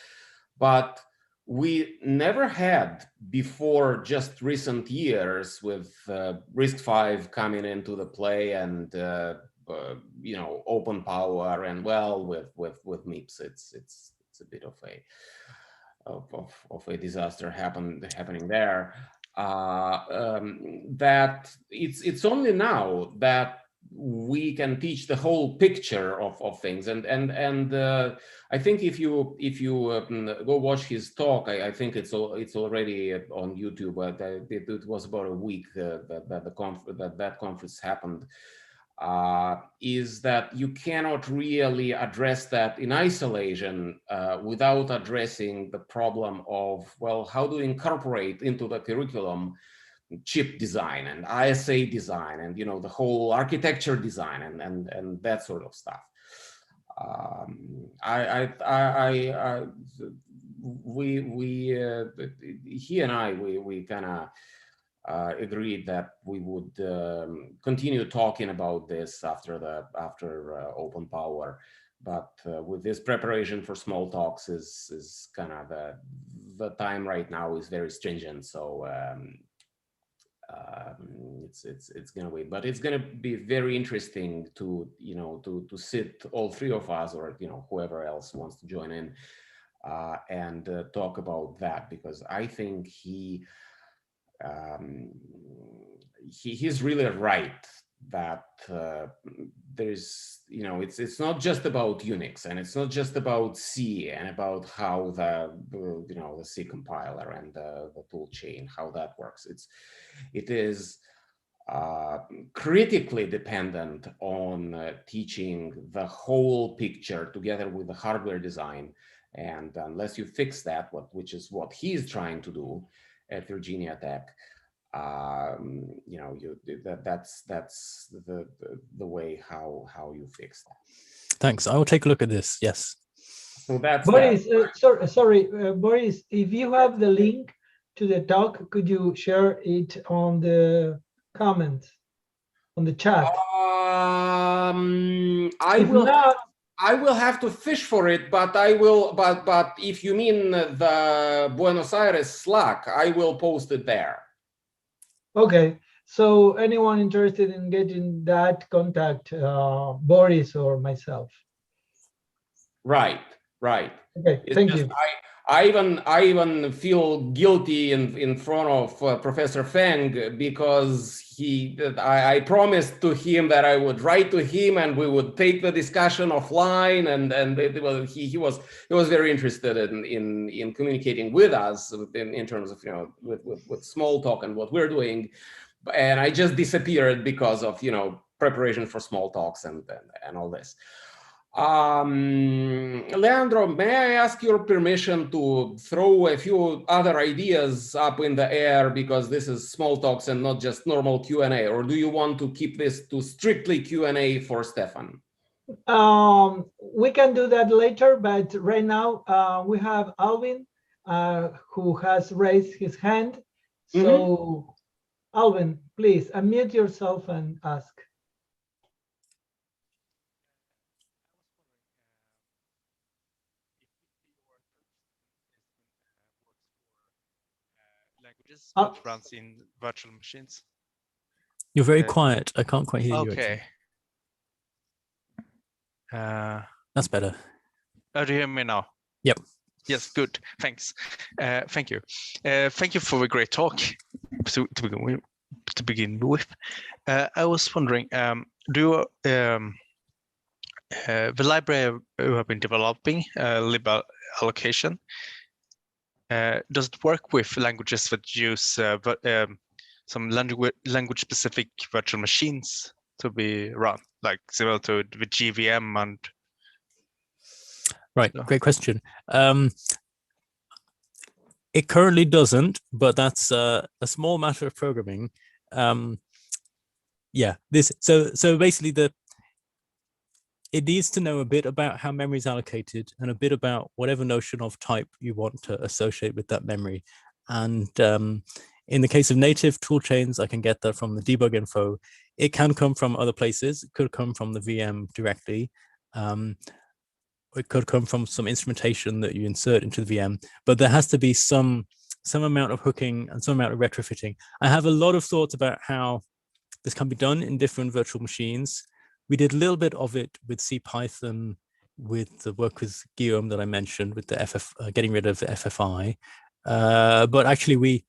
but we never had before just recent years with RISC-V coming into the play, and open power, and well, with MIPS, it's a bit of a disaster happening there. that it's only now that we can teach the whole picture of things, and I think if you go watch his talk, I think it's already on YouTube. But it was about a week that conference happened. Is that you cannot really address that in isolation without addressing the problem of, well, how do you incorporate into the curriculum chip design and ISA design and, you know, the whole architecture design and that sort of stuff. He and I kind of agreed that we would continue talking about this after Open Power, but with this preparation for small talks is kind of the time right now is very stringent, so it's gonna wait. But it's gonna be very interesting to, you know, to sit all three of us, or, you know, whoever else wants to join in and talk about that, because I think he's really right that there's, you know, it's not just about Unix, and it's not just about C and about how you know, the C compiler and the tool chain, how that works. It is critically dependent on teaching the whole picture together with the hardware design, and unless you fix that, which is what he's trying to do at Virginia Tech, you know, that's the way how you fix that. Thanks. I will take a look at this. Yes. So that's Boris. Sorry, Boris. If you have the link to the talk, could you share it on the comments, on the chat? I will have to fish for it, but I will. But if you mean the Buenos Aires Slack, I will post it there. Okay, so anyone interested in getting that, contact Boris or myself. Right. Okay, thank you. I even feel guilty in front of Professor Feng, because I promised to him that I would write to him and we would take the discussion offline, and he was very interested in communicating with us in terms of, you know, with small talk and what we're doing, and I just disappeared because of, you know, preparation for small talks and all this. Leandro, may I ask your permission to throw a few other ideas up in the air, because this is small talks and not just normal Q&A, or do you want to keep this to strictly Q&A for Stefan? We can do that later, but right now we have Alvin who has raised his hand. So Alvin, please unmute yourself and ask. Languages that runs in virtual machines. You're very quiet. I can't quite hear you. Okay. That's better. Do you hear me now? Yep. Yes, good. Thanks. Thank you. Thank you for a great talk to begin with. I was wondering, do the library you have been developing, Allocation, does it work with languages that use some language-specific virtual machines to be run, like similar to the GVM and? Right, great question. It currently doesn't, but that's a small matter of programming. Yeah, so basically it needs to know a bit about how memory is allocated and a bit about whatever notion of type you want to associate with that memory. And in the case of native tool chains, I can get that from the debug info. It can come from other places. It could come from the VM directly. It could come from some instrumentation that you insert into the VM, but there has to be some amount of hooking and some amount of retrofitting. I have a lot of thoughts about how this can be done in different virtual machines. We did a little bit of it with CPython, with the work with Guillaume that I mentioned, with the getting rid of the FFI. But actually,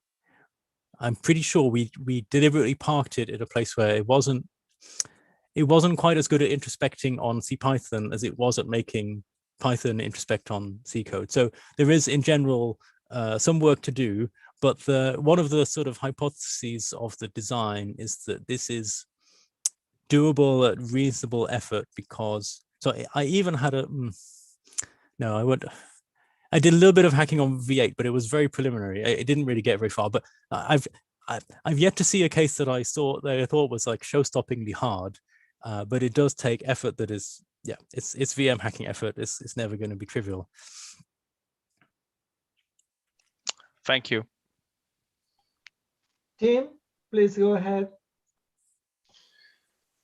I'm pretty sure we deliberately parked it at a place where it wasn't quite as good at introspecting on C Python as it was at making Python introspect on C code. So there is in general some work to do, but one of the sort of hypotheses of the design is that this is doable at reasonable effort, because so I even had I did a little bit of hacking on V8, but it was very preliminary. It didn't really get very far, but I've yet to see a case that I thought was like show-stoppingly hard, but it does take effort that is, yeah, it's VM hacking effort. It's never going to be trivial. Thank you. Tim, please go ahead.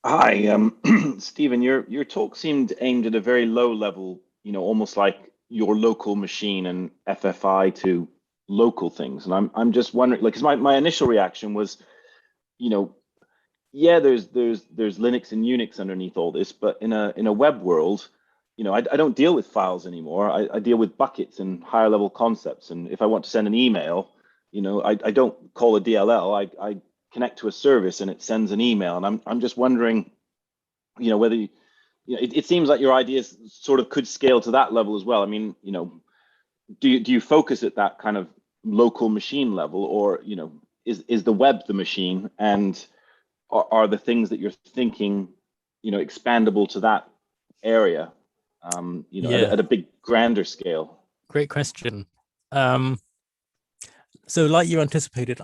Hi, Stephen. Your talk seemed aimed at a very low level, almost like your local machine and FFI to local things. And I'm just wondering, like, because my initial reaction was, yeah, there's Linux and Unix underneath all this, but in a web world, I don't deal with files anymore. I deal with buckets and higher level concepts. And if I want to send an email, I don't call a DLL. I connect to a service and it sends an email. And I'm just wondering, whether it seems like your ideas sort of could scale to that level as well. I mean, do you focus at that kind of local machine level, or is the web the machine, and are the things that you're thinking, expandable to that area, at a big grander scale? Great question. So like you anticipated,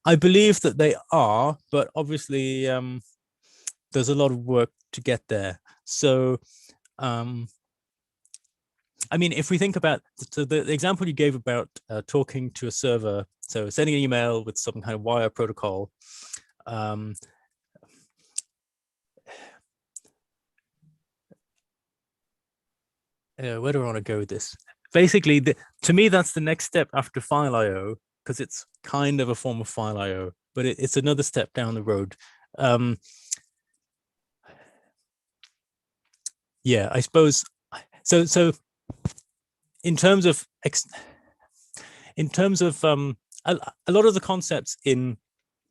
I believe that they are, but obviously there's a lot of work to get there. So, I mean, if we think about the example you gave about talking to a server, so sending an email with some kind of wire protocol, where do I want to go with this? Basically, to me, that's the next step after file I/O, because it's kind of a form of file I/O, but it's another step down the road. Yeah, I suppose so. In terms of a lot of the concepts in,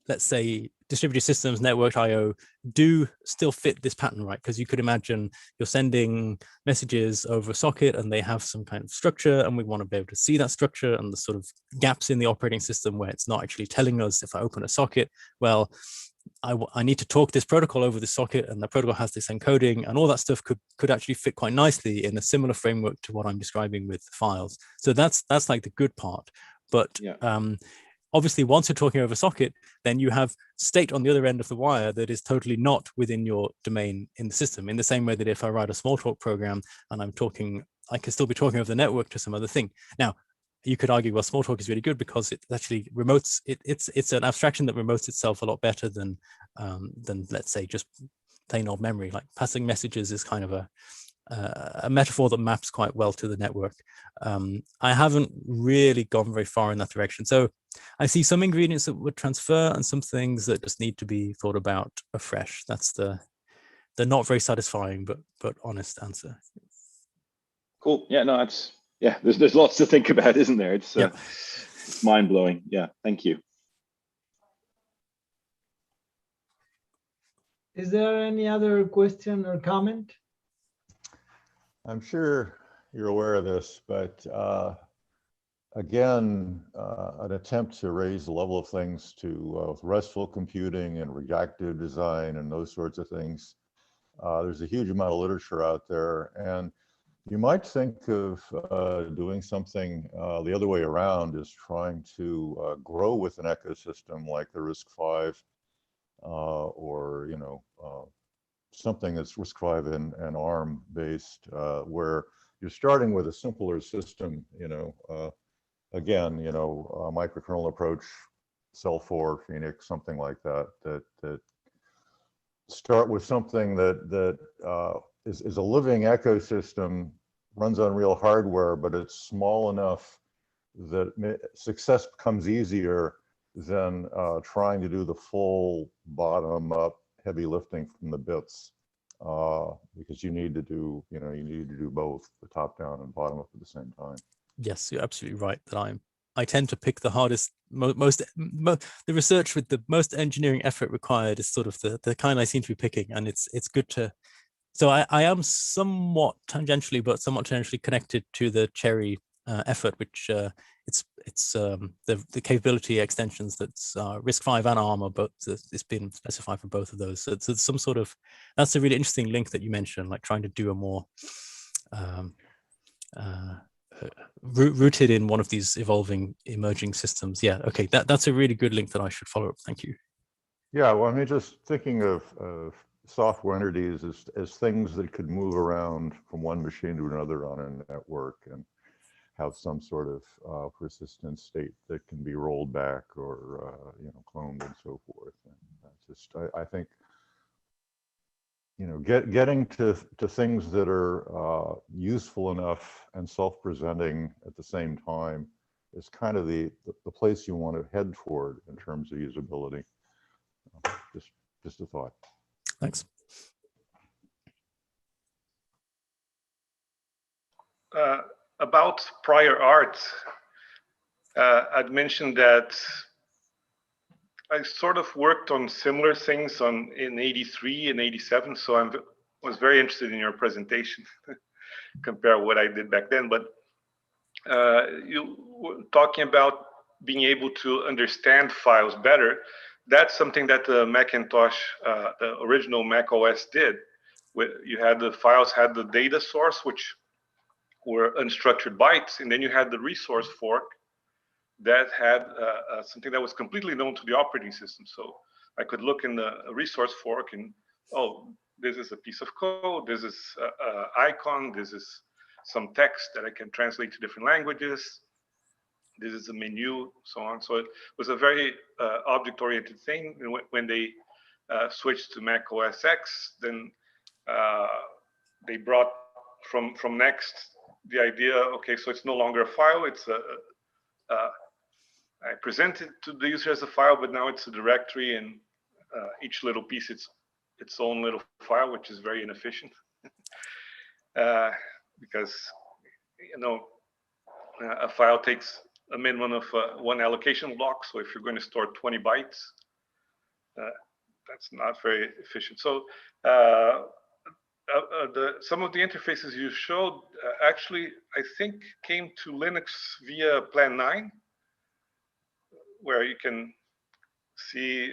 let's say, distributed systems, networked I/O do still fit this pattern, right? Because you could imagine you're sending messages over a socket and they have some kind of structure, and we want to be able to see that structure and the sort of gaps in the operating system where it's not actually telling us if I open a socket, well, I need to talk this protocol over the socket, and the protocol has this encoding, and all that stuff could actually fit quite nicely in a similar framework to what I'm describing with files. So that's like the good part. But obviously, once you're talking over socket, then you have state on the other end of the wire that is totally not within your domain in the system. In the same way that if I write a Smalltalk program and I'm talking, I can still be talking over the network to some other thing. Now, you could argue, well, Smalltalk is really good because it actually remotes. It's an abstraction that remotes itself a lot better than let's say just plain old memory. Like passing messages is kind of a metaphor that maps quite well to the network. I haven't really gone very far in that direction. So I see some ingredients that would transfer and some things that just need to be thought about afresh. That's the not very satisfying but honest answer. Cool. Yeah, no, there's lots to think about, isn't there? It's mind-blowing. Yeah, thank you. Is there any other question or comment? I'm sure you're aware of this, but again, an attempt to raise the level of things to RESTful computing and reactive design and those sorts of things. There's a huge amount of literature out there, and you might think of doing something the other way around, is trying to grow with an ecosystem like the RISC-V or something that's RISC-V and ARM based, where you're starting with a simpler system. Again, a microkernel approach, Cell 4, Phoenix, something like that. That start with something that is a living ecosystem, runs on real hardware, but it's small enough that success becomes easier than trying to do the full bottom-up heavy lifting from the bits, because you need to do both the top-down and bottom-up at the same time. Yes, you're absolutely right that I'm I tend to pick the hardest, the research with the most engineering effort required is sort of the kind I seem to be picking, and it's good to. So I am somewhat tangentially, but somewhat tangentially connected to the Cherry effort, which it's the capability extensions that's RISC-V and ARMA, but it's been specified for both of those. So it's some sort of, that's a really interesting link that you mentioned, like trying to do a more rooted in one of these evolving, emerging systems. Yeah, okay, that's a really good link that I should follow up. Thank you. Yeah, well, I mean, just thinking of software entities as things that could move around from one machine to another on a network and have some sort of persistent state that can be rolled back or cloned and so forth. And that's just, I think, getting to things that are useful enough and self-presenting at the same time is kind of the place you want to head toward in terms of usability. Just a thought. Thanks. About prior art, I'd mentioned that I sort of worked on similar things in 83 and 87, so I was very interested in your presentation, compare what I did back then. But you were talking about being able to understand files better. That's something that the Macintosh, the original Mac OS did. You had the files had the data source, which were unstructured bytes, and then you had the resource fork that had something that was completely known to the operating system. So I could look in the resource fork and, oh, this is a piece of code, this is an icon, this is some text that I can translate to different languages, this is a menu, so on. So it was a very object-oriented thing. And when they switched to Mac OS X, then they brought from Next the idea, okay, so it's no longer a file, it's I present it to the user as a file, but now it's a directory, and each little piece it's its own little file, which is very inefficient. Because a file takes a minimum of one allocation block. So if you're going to store 20 bytes, that's not very efficient. So some of the interfaces you showed actually, I think, came to Linux via Plan 9, where you can see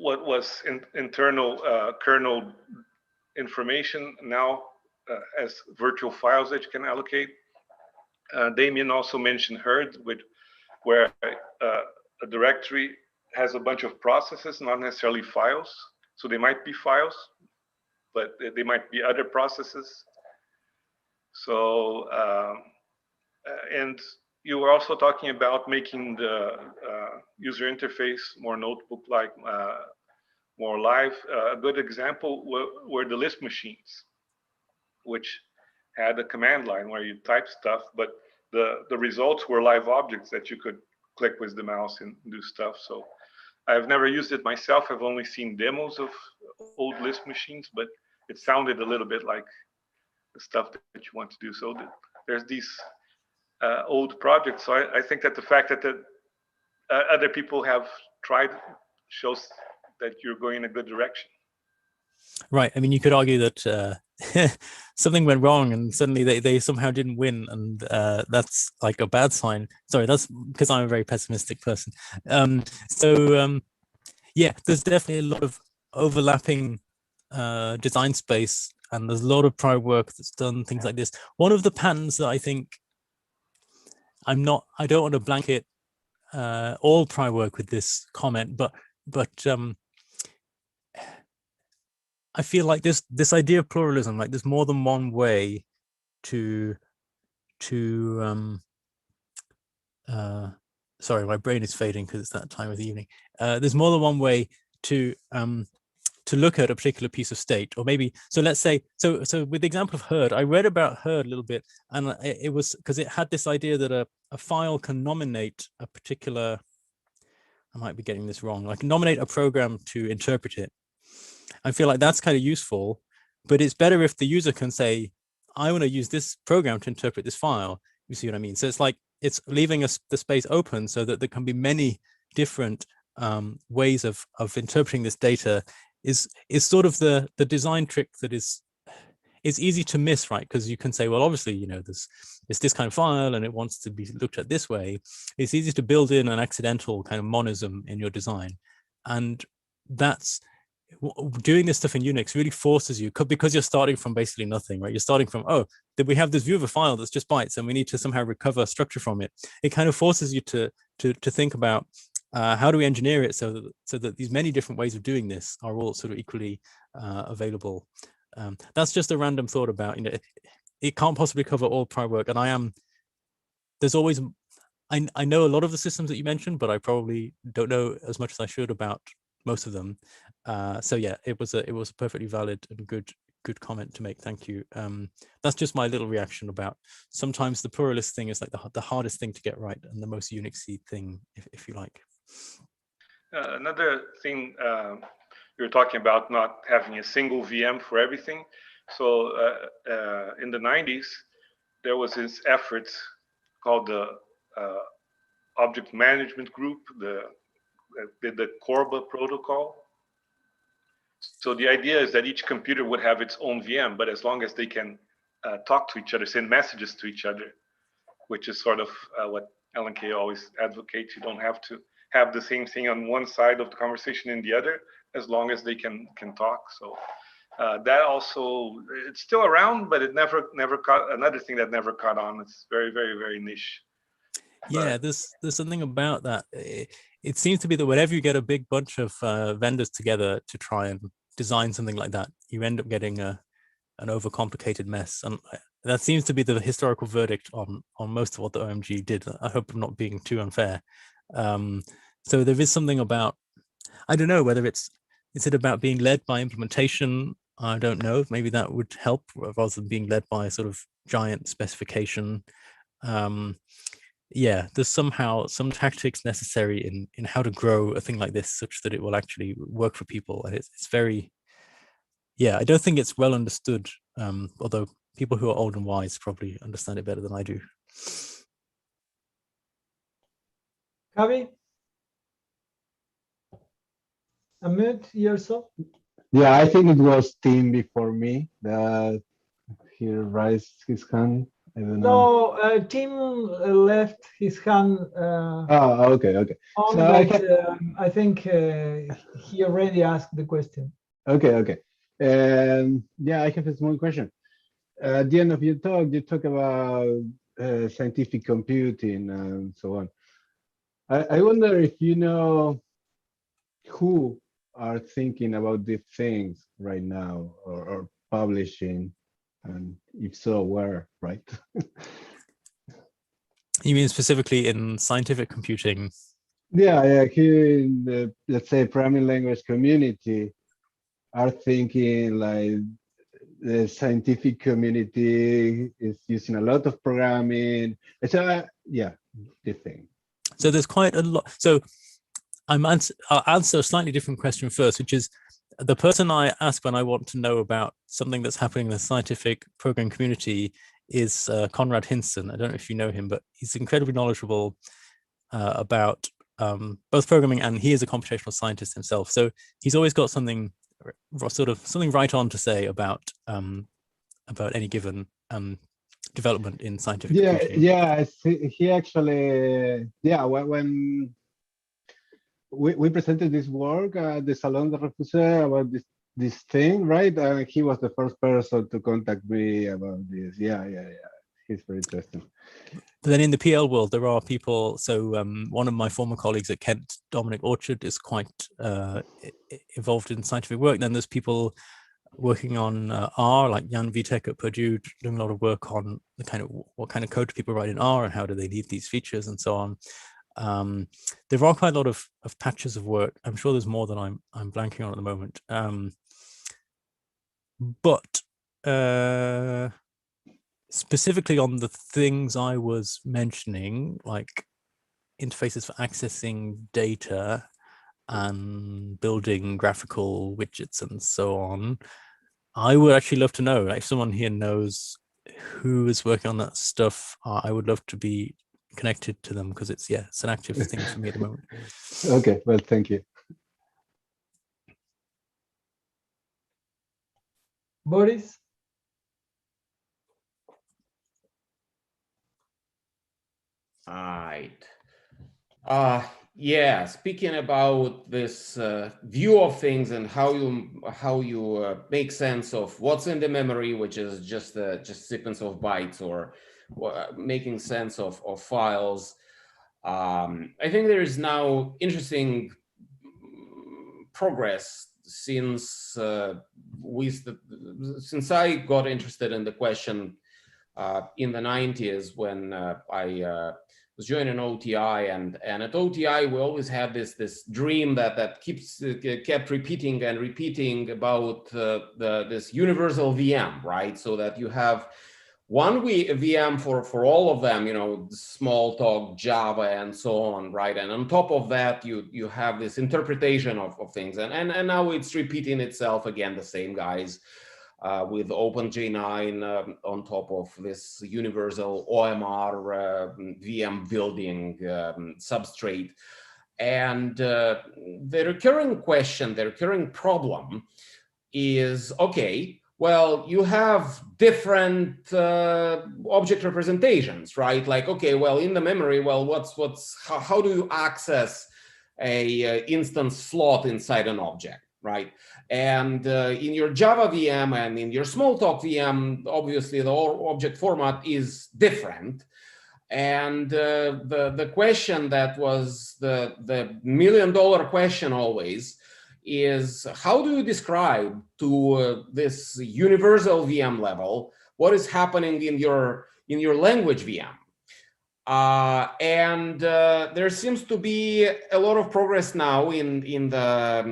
what was internal kernel information now as virtual files that you can allocate. Damien also mentioned herd, where a directory has a bunch of processes, not necessarily files. So they might be files, but they might be other processes. So, and you were also talking about making the user interface more notebook-like, more live. A good example were the Lisp machines, which had a command line where you type stuff, but the results were live objects that you could click with the mouse and do stuff. So I've never used it myself. I've only seen demos of old Lisp machines, but it sounded a little bit like the stuff that you want to do. So there's these old projects. So I think that the fact that other people have tried shows that you're going in a good direction. Right. I mean, you could argue that something went wrong and suddenly they somehow didn't win, and that's like a bad sign. Sorry, that's because I'm a very pessimistic person. Yeah, there's definitely a lot of overlapping design space, and there's a lot of prior work that's done things like this. One of the patterns that I think I don't want to blanket all prior work with this comment, but I feel like this idea of pluralism, like there's more than one way to sorry, my brain is fading because it's that time of the evening. There's more than one way to look at a particular piece of state, or maybe, so let's say, so with the example of herd, I read about herd a little bit, and it was because it had this idea that a file can nominate a particular, I might be getting this wrong, like nominate a program to interpret it. I feel like that's kind of useful, but it's better if the user can say, I want to use this program to interpret this file. You see what I mean? So it's like it's leaving us the space open so that there can be many different ways of interpreting this data. Is sort of the design trick that is easy to miss, right? Because you can say, well, obviously, you know, it's this kind of file and it wants to be looked at this way. It's easy to build in an accidental kind of monism in your design, and that's doing this stuff in Unix really forces you, because you're starting from basically nothing, right? You're starting from, oh, did we have this view of a file that's just bytes and we need to somehow recover structure from it. It kind of forces you to think about how do we engineer it so that these many different ways of doing this are all sort of equally available. That's just a random thought about, you know, it can't possibly cover all prior work. And there's always, I know a lot of the systems that you mentioned, but I probably don't know as much as I should about most of them. So yeah, it was a perfectly valid and good comment to make. Thank you. That's just my little reaction about sometimes the pluralist thing is like the hardest thing to get right and the most Unixy thing, if you like. Another thing, you were talking about not having a single VM for everything. So in the 90s, there was this effort called the Object Management Group, the Corba protocol. So the idea is that each computer would have its own VM, but as long as they can talk to each other, send messages to each other, which is sort of what LNK always advocates. You don't have to have the same thing on one side of the conversation and the other, as long as they can talk. So that also, it's still around, but it never caught, another thing that never caught on. It's very, very, very niche. Yeah, there's something about that. It seems to be that whenever you get a big bunch of vendors together to try and design something like that, you end up getting an overcomplicated mess. And that seems to be the historical verdict on most of what the OMG did. I hope I'm not being too unfair. So there is something about, I don't know whether is it about being led by implementation? I don't know. Maybe that would help rather than being led by a sort of giant specification. Yeah, there's somehow some tactics necessary in how to grow a thing like this such that it will actually work for people. And it's very, yeah, I don't think it's well understood, although people who are old and wise probably understand it better than I do. Javi? Unmute yourself. Yeah, I think it was Tim before me that he raised his hand. I don't know. No, Tim left his hand. Oh, okay. On, So but I think he already asked the question. Okay. Yeah, I have a small question. At the end of your talk, you talk about scientific computing and so on. I wonder if you know who are thinking about these things right now or publishing, and if so, where, right? You mean specifically in scientific computing? Yeah, here in the, let's say, programming language community are thinking like the scientific community is using a lot of programming. So yeah, the thing. So there's quite a lot. So I'll answer a slightly different question first, which is the person I ask when I want to know about something that's happening in the scientific programming community is Conrad Hinson. I don't know if you know him, but he's incredibly knowledgeable about both programming, and he is a computational scientist himself. So he's always got something right on to say about any given development in scientific computing. Yeah, he actually, yeah, when we presented this work at the Salon de Refusé about this thing, right? And he was the first person to contact me about this. Yeah. He's very interesting. But then in the PL world, there are people. So one of my former colleagues at Kent, Dominic Orchard, is quite involved in scientific work. Then there's people working on R, like Jan Vitek at Purdue, doing a lot of work on the kind of what kind of code do people write in R and how do they need these features and so on. There are quite a lot of patches of work. I'm sure there's more than I'm blanking on at the moment. But specifically on the things I was mentioning, like interfaces for accessing data and building graphical widgets and so on, I would actually love to know if someone here knows who is working on that stuff, I would love to be connected to them, because it's an active thing for me at the moment. Okay, well, thank you. Boris? All right. Yeah, speaking about this view of things and how you make sense of what's in the memory, which is just sequence of bytes, or making sense of files. I think there is now interesting progress since since I got interested in the question in the 90s, when I was joining OTI, and at OTI we always had this dream that kept repeating and repeating about this universal VM, right? So that you have one VM for all of them, Smalltalk, Java, and so on, right? And on top of that, you have this interpretation of things, and now it's repeating itself again, the same guys. With OpenJ9 on top of this universal OMR VM building substrate. And the recurring question, the recurring problem is, okay, well, you have different object representations, right? Like, okay, well, in the memory, well, how do you access a instance slot inside an object? Right, and in your Java VM and in your Smalltalk VM, obviously the object format is different. And the question that was the $1 million question always is, how do you describe to this universal VM level what is happening in your language VM? And there seems to be a lot of progress now in the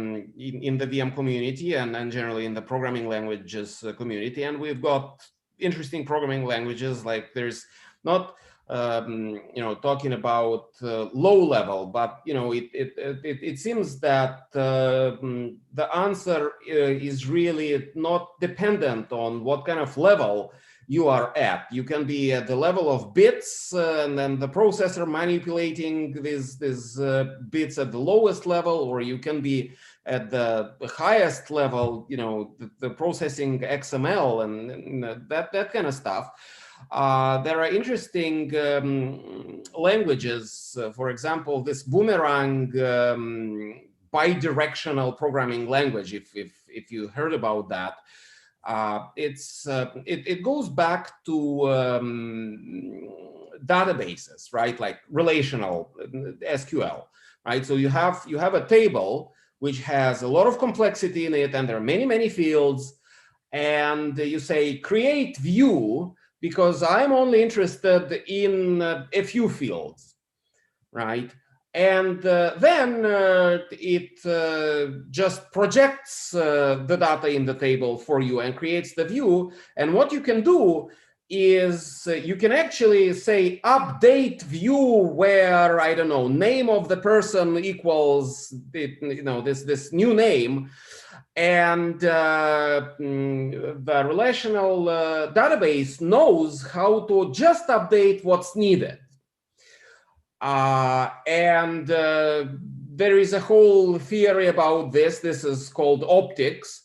VM community and generally in the programming languages community. And we've got interesting programming languages, like there's not talking about low level, but it seems that the answer is really not dependent on what kind of level you are at. You can be at the level of bits, and then the processor manipulating these bits at the lowest level, or you can be at the highest level, the processing XML and that kind of stuff. There are interesting languages, for example, this Boomerang bi-directional programming language, if you heard about that. It goes back to databases, right? Like relational SQL, right? So you have a table which has a lot of complexity in it, and there are many fields, and you say create view because I'm only interested in a few fields, right? And then it just projects the data in the table for you and creates the view. And what you can do is you can actually say update view where, I don't know, name of the person equals this new name. And the relational database knows how to just update what's needed. And there is a whole theory about this. This is called optics.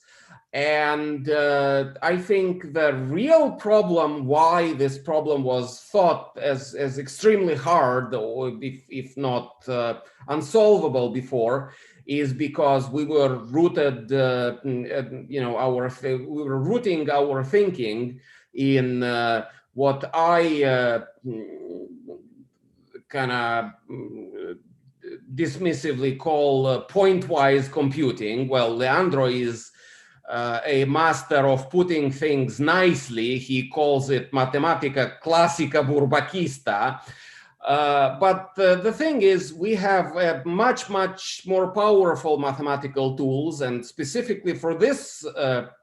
And I think the real problem, why this problem was thought as extremely hard, or if not unsolvable before, is because we were rooted, we were rooting our thinking in what I kind of dismissively call pointwise computing. Well, Leandro is a master of putting things nicely. He calls it Mathematica Classica Bourbakista. But the thing is, we have much more powerful mathematical tools, and specifically for this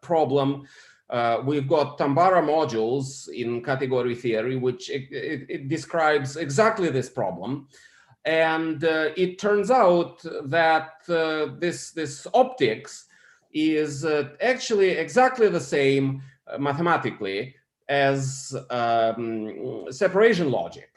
problem, we've got Tambara modules in category theory, which it describes exactly this problem. And it turns out that this optics is actually exactly the same mathematically as separation logic.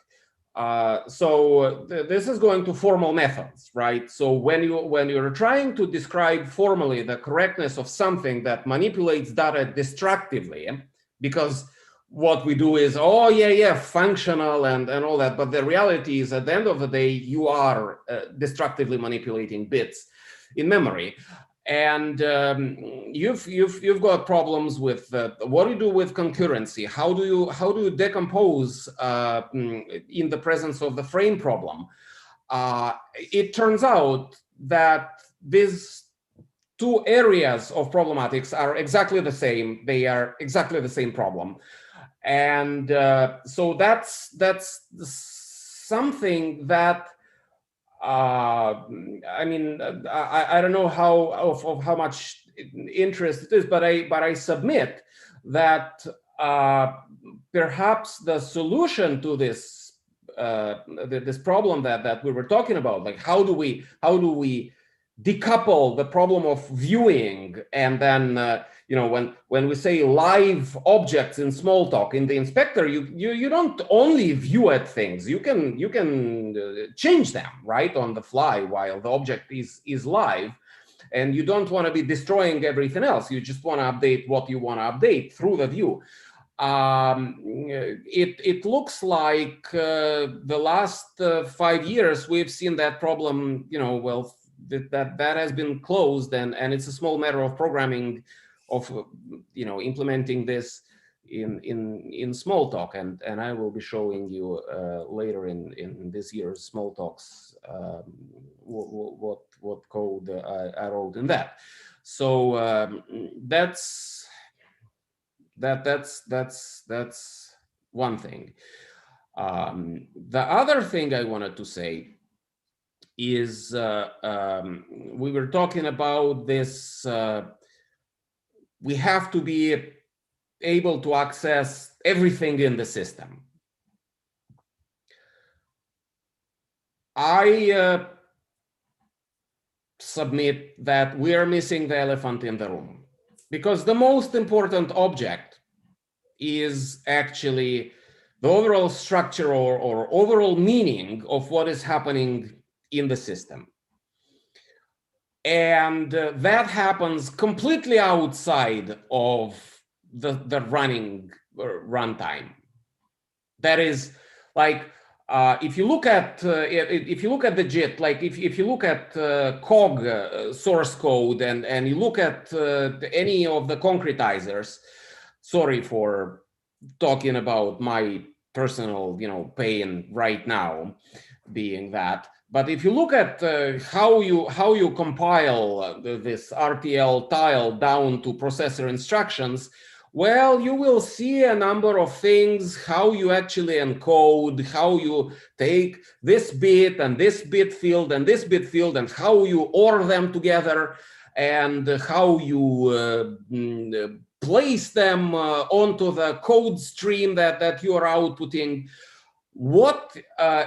So this is going to formal methods, right? So when you're trying to describe formally the correctness of something that manipulates data destructively, because what we do is, oh yeah, functional and all that, but the reality is at the end of the day, you are destructively manipulating bits in memory. And you've got problems with what do you do with concurrency? How do you decompose in the presence of the frame problem? It turns out that these two areas of problematics are exactly the same. They are exactly the same problem, and so that's something that. I mean, I don't know how much interest it is, but I submit that perhaps the solution to this this problem that we were talking about, like how do we decouple the problem of viewing, and then you know, when we say live objects in Smalltalk in the inspector, you don't only view at things, you can change them right on the fly while the object is live, and you don't want to be destroying everything else. You just want to update what you want to update through the view. It looks like the last 5 years we've seen that problem, you know, well, that has been closed, and it's a small matter of programming of, you know, implementing this in Smalltalk, and I will be showing you later in this year's Smalltalks what code I wrote in that. So that's one thing. The other thing I wanted to say is we were talking about this. We have to be able to access everything in the system. I submit that we are missing the elephant in the room, because the most important object is actually the overall structure or overall meaning of what is happening in the system. And that happens completely outside of the running runtime. That is, like, if you look at the JIT, like if you look at COG source code and you look at any of the concretizers, sorry for talking about my personal, you know, pain right now, being that. But if you look at how you compile this RTL tile down to processor instructions, well, you will see a number of things, how you actually encode, how you take this bit and this bit field and this bit field, and how you OR them together, and how you place them onto the code stream that you are outputting. What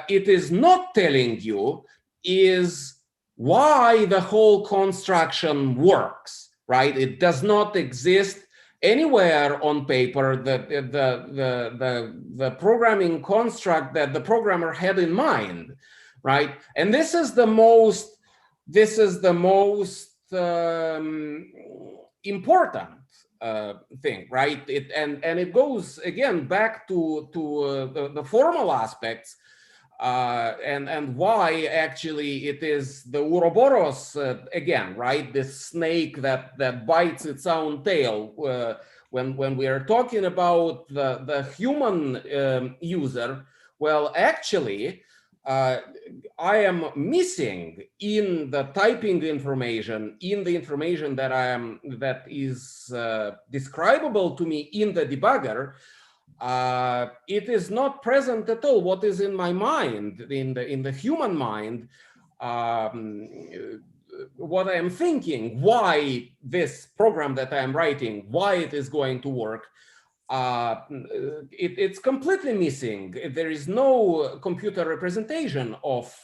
it is not telling you is why the whole construction works, right? It does not exist anywhere on paper. The programming construct that the programmer had in mind, right? And this is the most important thing, right? And it goes again back to the formal aspects, and why actually it is the Ouroboros again, right? This snake that bites its own tail. When we are talking about the human user, well, actually, I am missing in the typing information, in the information that is describable to me in the debugger. It is not present at all. What is in my mind, in the human mind, what I am thinking, why this program that I am writing, why it is going to work. It's completely missing. There is no computer representation of,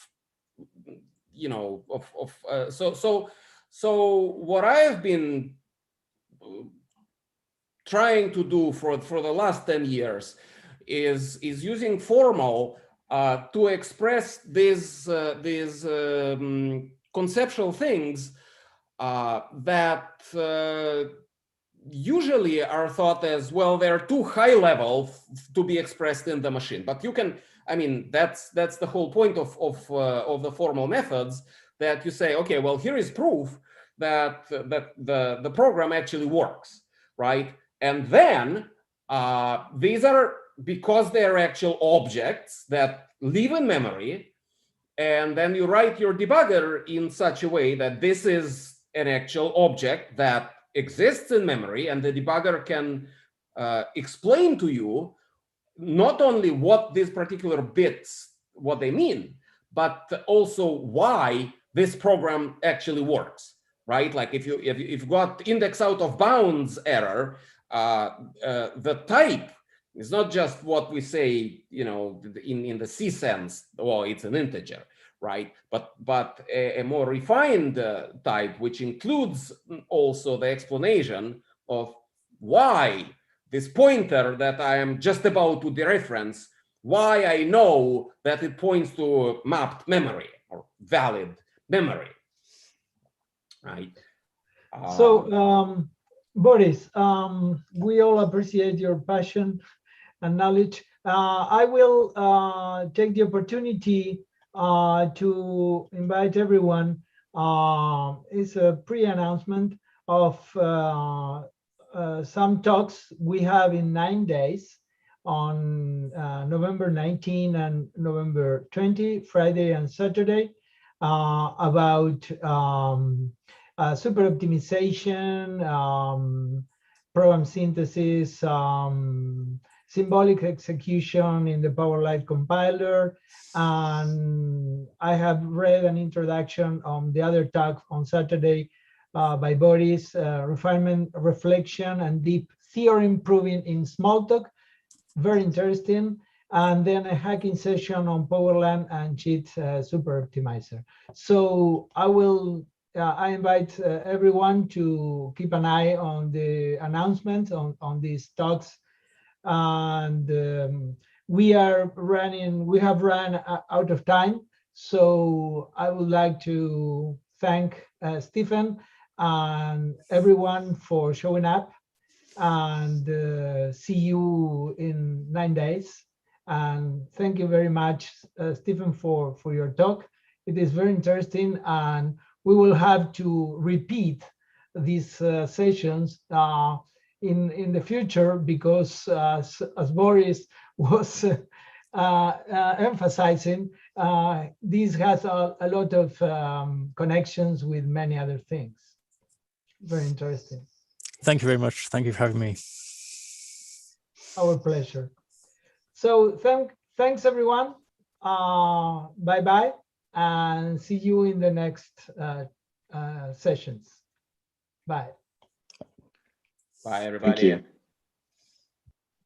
you know, so what I have been trying to do for the last 10 years is using formal to express these conceptual things that usually are thought as, well, they're too high level to be expressed in the machine. But you can, I mean, that's the whole point of the formal methods, that you say, okay, well, here is proof that the program actually works, right? And then these are, because they're actual objects that live in memory, and then you write your debugger in such a way that this is an actual object that exists in memory, and the debugger can explain to you not only what these particular bits, what they mean, but also why this program actually works, right? Like if you've got index out of bounds error, the type is not just what we say, you know, in the C sense, well, it's an integer, right? But a more refined type, which includes also the explanation of why this pointer that I am just about to dereference, why I know that it points to mapped memory or valid memory, right? So, Boris, we all appreciate your passion and knowledge. I will take the opportunity to invite everyone. It's a pre-announcement of some talks we have in 9 days on November 19 and November 20, Friday and Saturday, about super optimization, program synthesis, symbolic execution in the PowerLite compiler. And I have read an introduction on the other talk on Saturday by Boris, refinement, reflection, and deep theorem proving in Smalltalk. Very interesting. And then a hacking session on Powerland and Cheat Super Optimizer. So I invite everyone to keep an eye on the announcements on these talks. And we have run out of time. So I would like to thank Stephen and everyone for showing up, and see you in 9 days. And thank you very much, Stephen, for your talk. It is very interesting, and we will have to repeat these sessions in the future, because as Boris was emphasizing, this has a lot of connections with many other things. Very interesting. Thank you very much. Thank you for having me. Our pleasure. So thanks everyone. Bye-bye, and see you in the next sessions. Bye. Bye, everybody. Thank you.